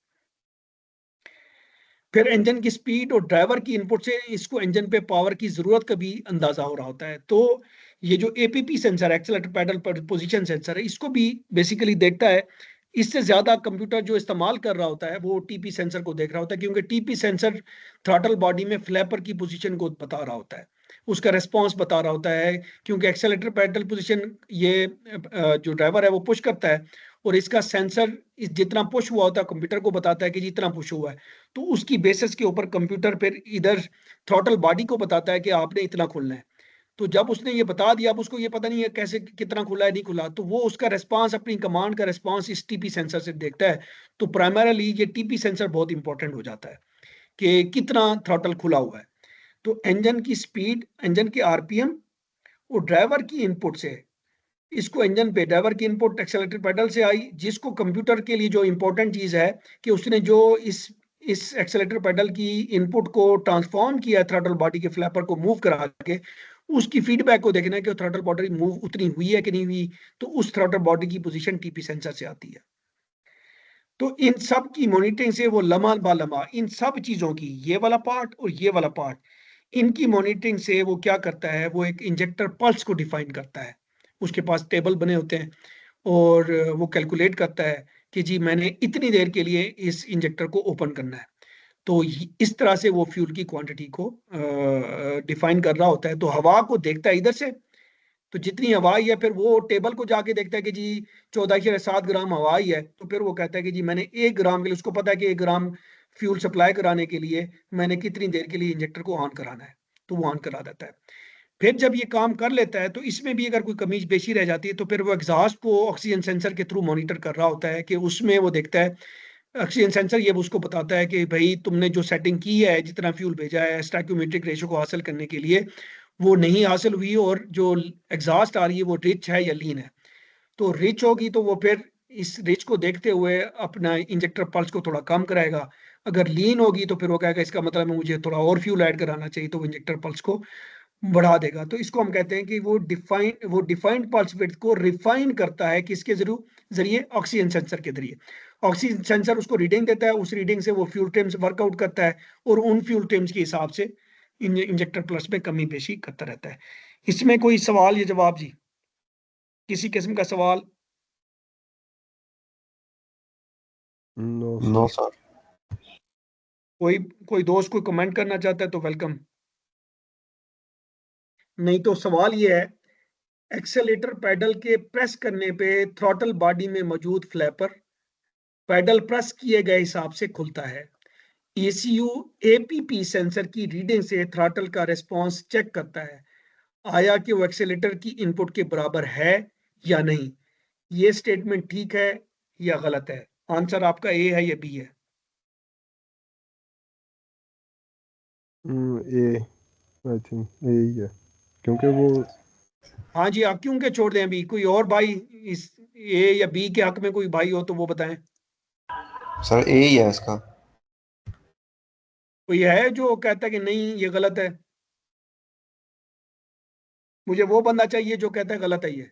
फिर इंजन की स्पीड और ड्राइवर की इनपुट से इसको इंजन पे पावर की जरूरत का भी अंदाजा हो रहा होता है। तो ये जो APP sensor, accelerator pedal position sensor है, इसको भी बेसिकली देखता है। इससे ज्यादा कंप्यूटर जो इस्तेमाल कर रहा होता है वो TP सेंसर को देख रहा होता है, क्योंकि TP सेंसर थ्रॉटल बॉडी में फ्लैपर की पोजीशन को बता रहा होता है, उसका रेस्पॉन्स बता रहा होता है। क्योंकि एक्सेलेरेटर पैडल पोजीशन ये जो ड्राइवर है वो पुश करता है, और इसका सेंसर जितना पुश हुआ होता है कंप्यूटर को बताता है कि जितना पुश हुआ है। तो उसकी बेसिस के ऊपर कंप्यूटर फिर इधर थ्रॉटल बॉडी को बताता है कि आपने इतना खोलना है। तो जब उसने ये बता दिया, अब उसको ये पता नहीं है कैसे कितना खुला है नहीं खुला, तो वो उसका रेस्पॉन्स, अपनी कमांड का रेस्पॉन्स इस TP सेंसर से देखता है। तो प्राइमरली ये TP सेंसर बहुत इंपॉर्टेंट हो जाता है कि कितना थ्रॉटल खुला हुआ है। तो इंजन की स्पीड, इंजन के RPM और ड्राइवर की इनपुट से, इसको इंजन पे ड्राइवर की इनपुट एक्सेलेरेटर पेडल से आई, जिसको कंप्यूटर के लिए जो इंपॉर्टेंट चीज है कि उसने जो इस एक्सेलेरेटर पेडल की इनपुट को ट्रांसफॉर्म किया थ्रॉटल बॉडी के फ्लैपर को मूव करा के, उसकी फीडबैक को देखना है कि थ्रॉटल बॉडी मूव उतनी हुई है कि नहीं हुई। तो उस थ्रॉटल बॉडी की पोजीशन TP सेंसर से आती है। तो इन सब की मॉनिटरिंग से वो लम्हा बा लम्हा इन सब चीजों की, ये वाला पार्ट और ये वाला पार्ट, इनकी मॉनिटरिंग से वो क्या करता है, वो एक इंजेक्टर पल्स को डिफाइन करता है। उसके पास टेबल बने होते हैं और वो कैलकुलेट करता है कि जी मैंने इतनी देर के लिए इस इंजेक्टर को ओपन करना है। तो इस तरह से वो फ्यूल की क्वांटिटी को डिफाइन कर रहा होता है। तो हवा को देखता है इधर से, तो जितनी हवा आई है फिर वो टेबल को जाके देखता है कि जी 14.7 ग्राम हवा आई है। तो फिर वो कहता है कि जी मैंने 1 ग्राम के लिए, उसको पता है कि 1 ग्राम फ्यूल सप्लाई कराने के लिए मैंने कितनी देर के लिए इंजेक्टर को ऑन कराना है, तो वो ऑन करा देता है। फिर जब ये काम कर लेता है तो इसमें भी अगर कोई कमी बेशी रह जाती है तो फिर वो एग्जॉस्ट को ऑक्सीजन सेंसर के थ्रू मॉनिटर कर रहा होता है कि उसमें वो देखता है, ऑक्सीजन सेंसर ये उसको बताता है कि भाई तुमने जो सेटिंग की है, जितना फ्यूल भेजा है स्टोइकियोमेट्रिक रेशियो को हासिल करने के लिए, वो नहीं हासिल हुई, और जो एग्जॉस्ट आ रही है वो रिच है या लीन है। तो रिच होगी तो वो फिर इस रिच को देखते हुए अपना इंजेक्टर पल्स को थोड़ा कम कराएगा। अगर लीन होगी तो फिर वो कहेगा इसका मतलब है मुझे थोड़ा और फ्यूल ऐड कराना चाहिए, तो वो इंजेक्टर पल्स को बढ़ा देगा। तो इसको हम कहते हैं कि वो डिफाइंड पल्स विड्थ को रिफाइन करता है किसके जरिए? ऑक्सीजन सेंसर के जरिए। ऑक्सीजन सेंसर उसको रीडिंग देता है, उस रीडिंग से वो फ्यूल ट्रिम्स वर्कआउट करता है और उन फ्यूल ट्रिम्स के हिसाब से इंजेक्टर प्लस में कमी पेशी करता रहता है। इसमें कोई सवाल या जवाब जी? किसी किस्म का सवाल? No no sir. सर। कोई दोस्त कोई कमेंट करना चाहता है तो वेलकम। नहीं तो सवाल ये है, एक्सेलेटर पैडल के प्रेस करने पे थ्रॉटल बॉडी में मौजूद फ्लैपर पैडल प्रेस किए गए हिसाब से खुलता है। ECU APP सेंसर की रीडिंग से थ्रॉटल का रिस्पांस चेक करता है, आया कि वो एक्सेलेटर की इनपुट के बराबर है या नहीं। ये स्टेटमेंट ठीक है या गलत है? आंसर आपका ए है या बी है? ए, आई थिंक यही है, क्योंकि वो हाँ जी, आप क्यों के छोड़ दें अभी? कोई और भाई इस ए या बी के हक में कोई भाई हो तो वो बताएं। सर ए ही है इसका। कोई है जो कहता है कि नहीं ये गलत है? मुझे वो बंदा चाहिए जो कहता है गलत है ये।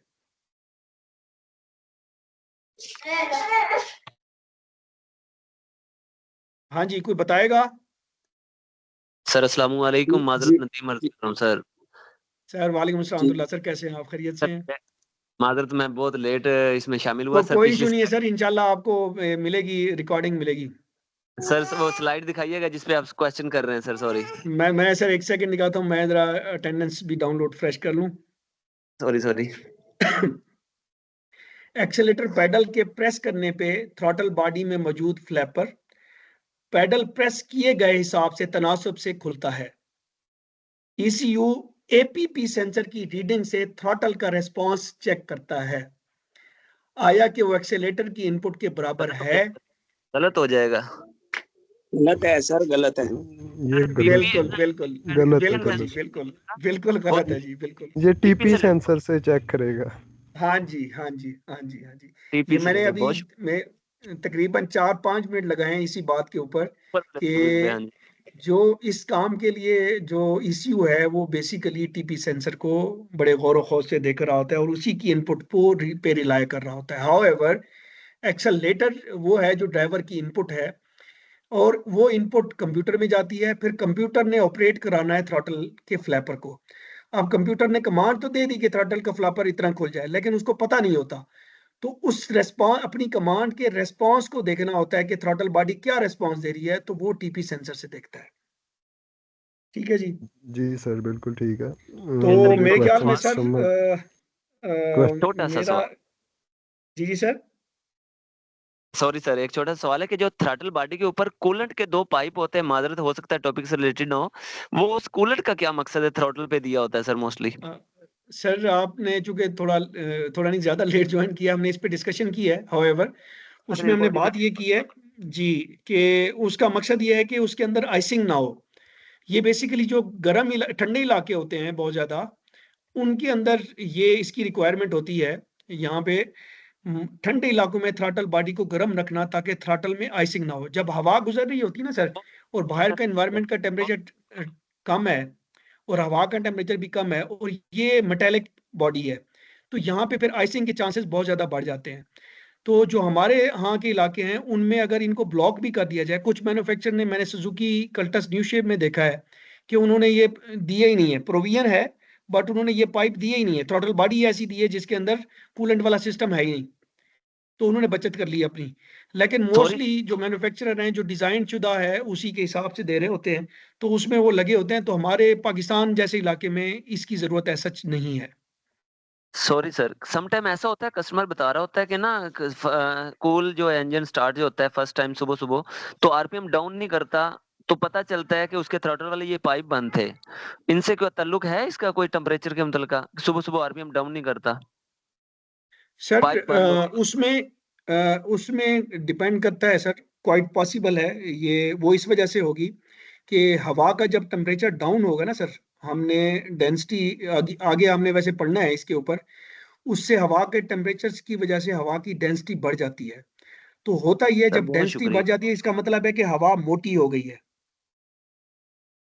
हाँ जी, कोई बताएगा? सर अस्सलाम वालेकुम, माजरत नदीम अर्ज कर रहा हूं सर। सर वालेकुम अस्सलाम, सर कैसे हैं आप? खैरियत से हैं? माजरत मैं बहुत लेट इसमें शामिल हुआ तो सर। कोई पिछली इशू नहीं है सर, इंशाल्लाह आपको मिलेगी, रिकॉर्डिंग मिलेगी। सर वो स्लाइड दिखाइएगा जिसपे आप क्वेश्चन कर रहे हैं सर। सॉरी मैं सर एक सेकंड निकालता हूँ, मैं जरा अटेंडेंस भी डाउनलोड फ्रेश कर लूँ। Sorry sorry. एक्सेलेटर पैडल के प्रेस करने पे थ्रॉटल बॉडी में मौजूद फ्लैपर पैडल प्रेस किए गए हिसाब से तनासब से खुलता है। ECU APP सेंसर की रीडिंग से थ्रॉटल का रिस्पांस चेक करता है, आया कि वो एक्सेलेटर की इनपुट के बराबर है। गलत हो जाएगा। गलत है सर, गलत है। ये बिल्कुल बिल्कुल गलत है, बिल्कुल जी, गलत। बिल्कुल बिल्कुल गलत है जी, बिल्कुल। ये टीपी सेंसर से चेक करेगा। हाँ जी हाँ जी हाँ जी हाँ जी। ये टीपी मैंने से अभी मैं तकरीबन 4-5 मिनट लगाए हैं इसी बात के ऊपर कि बयान। जो इस काम के लिए जो ECU है वो बेसिकली TP सेंसर को बड़े गौर खौज से देख रहा होता है और उसी की इनपुट पे रिलाय कर रहा होता है। हाउएवर एक्सेलरेटर वो है जो ड्राइवर की इनपुट है और वो इनपुट कंप्यूटर में जाती है, फिर कंप्यूटर ने ऑपरेट कराना है थ्रॉटल के फ्लैपर को। अब कंप्यूटर ने कमांड तो दे दी कि थ्रॉटल का फ्लैपर इतना खुल जाए, लेकिन उसको पता नहीं होता। तो उस रेस्पॉन्स अपनी कमांड के रेस्पॉन्स को देखना होता है कि थ्रॉटल बॉडी क्या रेस्पॉन्स दे रही है, तो वो TP सेंसर से देखता है। ठीक है जी। जी सर, बिल्कुल ठीक है। तो मेरे ख्याल में सर छोटा सा मेरा सवाल। जी सर। सॉरी सर, एक छोटा सा सवाल है कि जो थ्रॉटल बॉडी के ऊपर कूलेंट के 2 पाइप होते हैं, माजरत हो सकता है टॉपिक से रिलेटेड ना हो, वो उस कूलेंट का क्या मकसद है? थ्रॉटल पे दिया होता है सर मोस्टली। सर आपने चूंकि थोड़ा नहीं ज्यादा लेट ज्वाइन किया, हमने इस पे डिस्कशन की है। हाउएवर उसमें हमने बात ये की है जी कि उसका मकसद ये है कि उसके अंदर आइसिंग ना हो। ये बेसिकली जो ठंडे इलाके होते हैं बहुत ज्यादा, उनके अंदर ये इसकी रिक्वायरमेंट होती है। यहाँ पे ठंडे इलाकों में थ्रॉटल बॉडी को गर्म रखना ताकि थ्रॉटल में आइसिंग ना हो। जब हवा गुजर रही होती है ना सर, और बाहर का एनवायरनमेंट का टेम्परेचर कम है और हवा का टेम्परेचर भी कम है और ये मेटेलिक बॉडी है, तो यहाँ पे फिर आइसिंग के चांसेस बहुत ज़्यादा बढ़ जाते हैं। तो जो हमारे यहाँ के इलाके हैं उनमें अगर इनको ब्लॉक भी कर दिया जाए, कुछ मैन्युफैक्चर ने, मैंने सुजुकी कल्टस न्यू शेप में देखा है कि उन्होंने ये दिया ही नहीं है, प्रोविजन है बट उन्होंने ये पाइप दिए ही नहीं है। थ्रॉटल बॉडी ऐसी दी है जिसके अंदर कूलेंट वाला सिस्टम है ही नहीं, तो उन्होंने बचत कर ली अपनी। लेकिन मोस्टली जो मैन्युफैक्चरर हैं जो डिजाइन शुदा है उसी के हिसाब से दे रहे होते हैं, तो उसमें वो लगे होते हैं। तो हमारे पाकिस्तान जैसे इलाके में इसकी जरूरत है सच नहीं है। सॉरी सर, सम टाइम ऐसा होता है कस्टमर बता रहा होता है कि ना कूल जो है इंजन स्टार्ट जो होता है फर्स्ट टाइम सुबह सुबह, तो आरपीएम डाउन नहीं करता, तो पता चलता है कि उसके थ्रॉटल वाले ये पाइप बंद थे। इनसे कोई ताल्लुक है इसका, कोई टेम्परेचर के मतलब का सुबह सुबह आरपीएम डाउन नहीं करता? सर पाइप बंद हो। उसमें डिपेंड करता है सर, क्वाइट पॉसिबल है ये वो इस वजह से होगी कि हवा का जब टेम्परेचर डाउन होगा ना सर, हमने डेंसिटी आगे हमने वैसे पढ़ना है इसके ऊपर, उससे हवा के टेम्परेचर की वजह से हवा की डेंसिटी बढ़ जाती है। तो होता ही है, सर जब बहुत डेंसिटी शुक्रिया। बढ़ जाती है इसका मतलब है कि हवा मोटी हो गई है।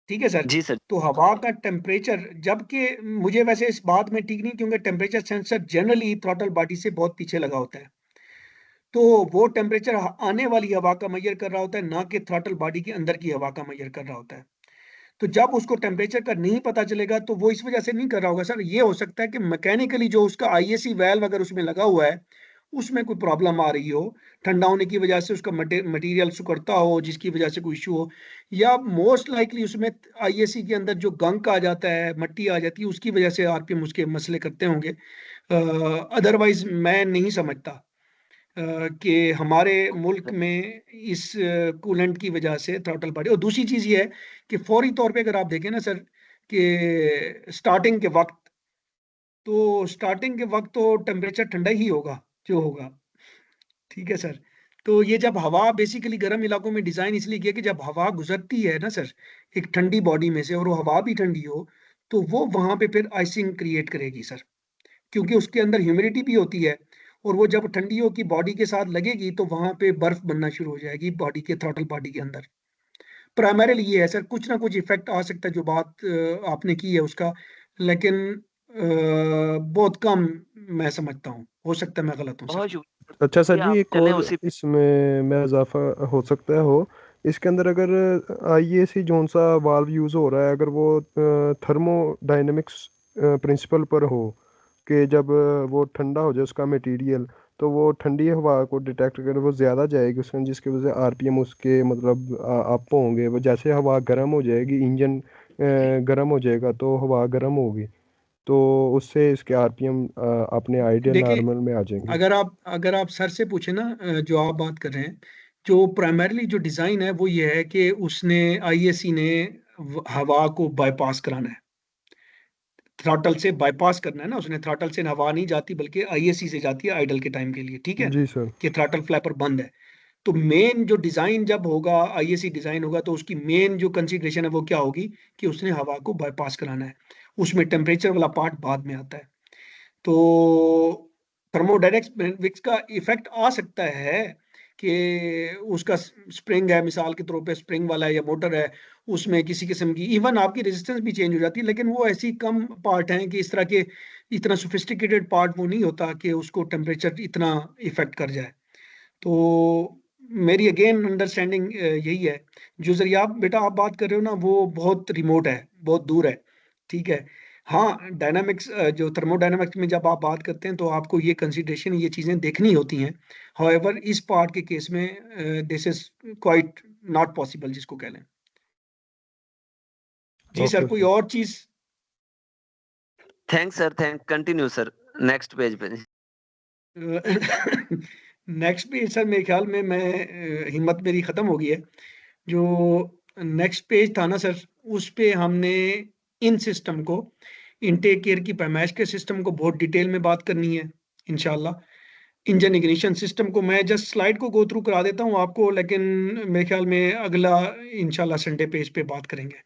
ठीक है सर। जी सर। तो हवा का टेम्परेचर, जबकि मुझे वैसे इस बात में ठीक नहीं, क्योंकि temperature sensor generally throttle body से बहुत पीछे लगा होता है, तो वो टेम्परेचर आने वाली हवा का मेजर कर रहा होता है, ना कि थ्रॉटल बॉडी के अंदर की हवा का मेजर कर रहा होता है। तो जब उसको टेम्परेचर का नहीं पता चलेगा तो वो इस वजह से नहीं कर रहा होगा सर। ये हो सकता है कि मैकेनिकली जो उसका आईएसी वैल्व अगर उसमें लगा हुआ है उसमें कोई प्रॉब्लम आ रही हो, ठंडा होने की वजह से उसका मटेरियल सिकुड़ता हो जिसकी वजह से कोई इशू हो, या मोस्ट लाइकली उसमें आईएसी के अंदर जो गंक आ जाता है, मट्टी आ जाती है, उसकी वजह से आरपीएम उसके मसले करते होंगे। अदरवाइज मैं नहीं समझता कि हमारे मुल्क में इस कूलेंट की वजह से थ्रॉटल बढ़े। और दूसरी चीज़ ये है कि फौरी तौर पे अगर आप देखें ना सर, कि स्टार्टिंग के वक्त तो टेम्परेचर ठंडा ही होगा जो होगा। ठीक है सर। तो ये जब हवा बेसिकली गर्म इलाकों में डिज़ाइन इसलिए किया कि जब हवा गुजरती है ना सर एक ठंडी बॉडी में से, और वो हवा भी ठंडी हो, तो वो वहाँ पे फिर आइसिंग क्रिएट करेगी सर, क्योंकि उसके अंदर ह्यूमिडिटी भी होती है, और वो जब ठंडियों की बॉडी के साथ लगेगी तो वहां पे बर्फ बनना शुरू हो जाएगी बॉडी के, थ्रॉटल बॉडी के अंदर। प्राइमरीली ये है सर, कुछ ना कुछ इफेक्ट आ सकता है जो बात आपने की है उसका, लेकिन बहुत कम मैं समझता हूँ। हो सकता है मैं गलत हूँ सर। बहुत अच्छा सर शुक्रिया, जी, आप एक चलें और उसी पे। इसमें मैं इजाफा हो सकता है हो इसके अंदर, अगर आईएसी जोन सा वाल्व यूज़ हो रहा है, अगर वो थर्मोडायनेमिक्स प्रिंसिपल पर हो कि जब वो ठंडा हो जाए उसका मटेरियल, तो वो ठंडी हवा को डिटेक्ट कर वो ज़्यादा जाएगी उसमें, जिसकी वजह से आरपीएम उसके मतलब अप होंगे। वो जैसे हवा गर्म हो जाएगी, इंजन गर्म हो जाएगा तो हवा गर्म होगी, तो उससे इसके आरपीएम अपने आइडियल देखिए, नॉर्मल में आ जाएंगे। अगर आप सर से पूछे ना, जो आप बात कर रहे हैं, जो प्राइमरीली जो डिज़ाइन है वो ये है कि उसने आईएसी ने हवा को बाईपास कराना है, थ्रॉटल से बाईपास करना है ना उसने। थ्रॉटल से हवा नहीं जाती बल्कि आईएससी से जाती है आइडल के टाइम के लिए। ठीक है, जी सर। कि थ्रॉटल फ्लैपर बंद है। तो मेन जो डिजाइन जब होगा, आईएससी डिजाइन होगा, तो उसकी मेन जो कंसीडरेशन है वो क्या होगी कि उसने हवा को बाईपास कराना है। उसमें टेम्परेचर वाला पार्ट बाद में आता है। तो थर्मोडायनेमिक्स का इफेक्ट आ सकता है कि उसका स्प्रिंग है, मिसाल के तौर पे स्प्रिंग वाला है या मोटर है, उसमें किसी किस्म की इवन आपकी रेजिस्टेंस भी चेंज हो जाती है, लेकिन वो ऐसी कम पार्ट हैं कि इस तरह के इतना सोफिस्टिकेटेड पार्ट वो नहीं होता कि उसको टेम्परेचर इतना इफेक्ट कर जाए। तो मेरी अगेन अंडरस्टैंडिंग यही है। जो जरिए आप बेटा आप बात कर रहे हो ना वो बहुत रिमोट है, बहुत दूर है। ठीक है। हाँ, डायनामिक्स जो थर्मोडायनामिक्स में जब आप बात करते हैं तो आपको ये कंसीडरेशन, ये चीज़ें देखनी होती हैं। हाउएवर इस पार्ट के केस में this is quite not possible जिसको कह लें। जी सर, ओके कोई सर। और चीज़? Thanks sir, continue sir, next page पे। नेक्स्ट पेज सर, मेरे ख्याल में मैं हिम्मत मेरी ख़त्म हो गई है। जो नेक्स्ट पेज था ना सर, उस पे हमने इन सिस्टम को, इनटेक केयर की पैमाइश के सिस्टम को बहुत डिटेल में बात करनी है इंशाल्लाह। इंजन इग्निशन सिस्टम को मैं जस्ट स्लाइड को गो थ्रू करा देता हूँ आपको, लेकिन मेरे ख्याल में अगला इंशाल्लाह संडे पे इस पे बात करेंगे।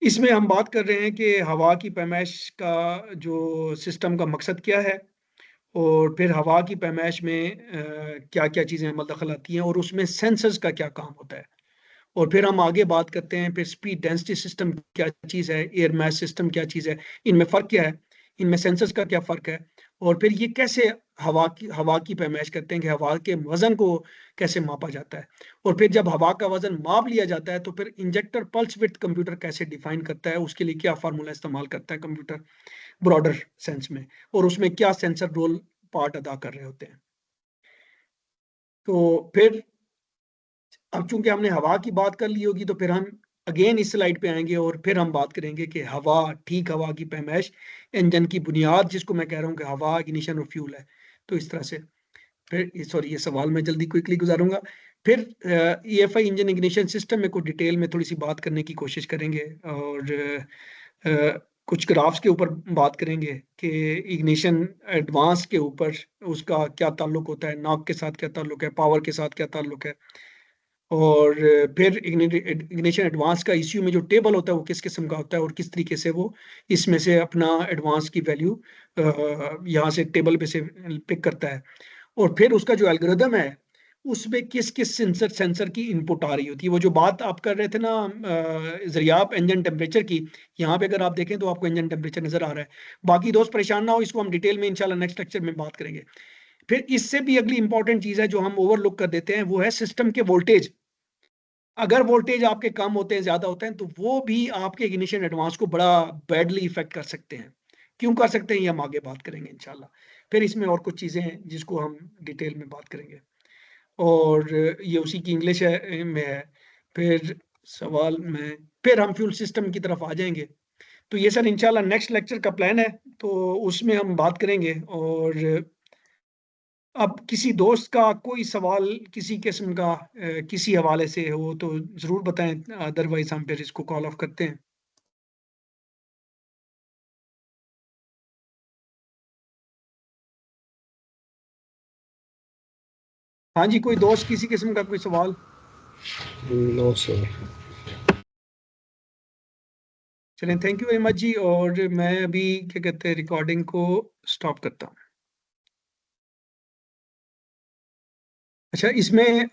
इसमें हम बात कर रहे हैं कि हवा की पैमाइश का जो सिस्टम का मकसद क्या है, और फिर हवा की पैमाइश में क्या क्या चीज़ें अमल दखल आती हैं, और उसमें सेंसर्स का क्या काम होता है। और फिर हम आगे बात करते हैं फिर स्पीड डेंसिटी सिस्टम क्या चीज़ है, एयर मास सिस्टम क्या चीज़ है, इनमें फ़र्क क्या है, इनमें सेंसर्स का क्या फ़र्क है, और फिर ये कैसे हवा की पैमाइश करते हैं कि हवा के वज़न को कैसे मापा जाता है। और फिर जब हवा का वज़न माप लिया जाता है तो फिर इंजेक्टर पल्स विड्थ कंप्यूटर कैसे डिफाइन करता है, उसके लिए क्या फार्मूला इस्तेमाल करता है कंप्यूटर ब्रॉडर सेंस में, और उसमें क्या सेंसर रोल पार्ट अदा कर रहे होते हैं। तो फिर अब चूंकि हमने हवा की बात कर ली होगी तो फिर हम अगेन इस स्लाइड पे आएंगे और फिर हम बात करेंगे कि हवा, ठीक हवा की पैमाइश, इंजन की बुनियाद जिसको मैं कह रहा हूँ कि हवा इग्निशन और फ्यूल है। तो इस तरह से फिर सॉरी ये सवाल मैं जल्दी क्विकली गुजारूंगा। फिर ईएफआई इंजन इग्निशन सिस्टम में कुछ डिटेल में थोड़ी सी बात करने की कोशिश करेंगे, और कुछ ग्राफ्स के ऊपर बात करेंगे कि इग्निशन एडवांस के ऊपर उसका क्या ताल्लुक होता है, नॉक के साथ क्या ताल्लुक है, पावर के साथ क्या ताल्लुक है, और फिर इग्निशन एडवांस का ईसीयू में जो टेबल होता है वो किस किस्म का होता है और किस तरीके से वो इसमें से अपना एडवांस की वैल्यू यहाँ से टेबल पे से पिक करता है। और फिर उसका जो एल्गोरिदम है उसमें किस किस सेंसर की इनपुट आ रही होती है। वो जो बात आप कर रहे थे ना ज़रियाब इंजन टेम्परेचर की, यहाँ पे अगर आप देखें तो आपको इंजन टेम्परेचर नजर आ रहा है। बाकी दोस्त परेशान ना हो, इसको हम डिटेल में इंशाल्लाह नेक्स्ट लेक्चर में बात करेंगे। फिर इससे भी अगली इंपॉर्टेंट चीज है जो हम ओवरलुक कर देते हैं, वो है सिस्टम के वोल्टेज। अगर वोल्टेज आपके कम होते हैं, ज्यादा होते हैं, तो वो भी आपके इग्निशन एडवांस को बड़ा बैडली इफेक्ट कर सकते हैं। क्यों कर सकते हैं ये हम आगे बात करेंगे इंशाल्लाह। फिर इसमें और कुछ चीजें हैं जिसको हम डिटेल में बात करेंगे, और ये उसी की इंग्लिश है में है। फिर सवाल में फिर हम फ्यूल सिस्टम की तरफ आ जाएंगे। तो ये सर इंशाल्लाह नेक्स्ट लेक्चर का प्लान है, तो उसमें हम बात करेंगे। और अब किसी दोस्त का कोई सवाल किसी किस्म का किसी हवाले से हो तो जरूर बताएं, अदरवाइज हम फिर इसको कॉल ऑफ करते हैं। हाँ जी, कोई दोस्त किसी किस्म का कोई सवाल? No sir. चलें, थैंक यू वेरी मच जी। और मैं अभी क्या कहते हैं रिकॉर्डिंग को स्टॉप करता हूँ। अच्छा, इसमें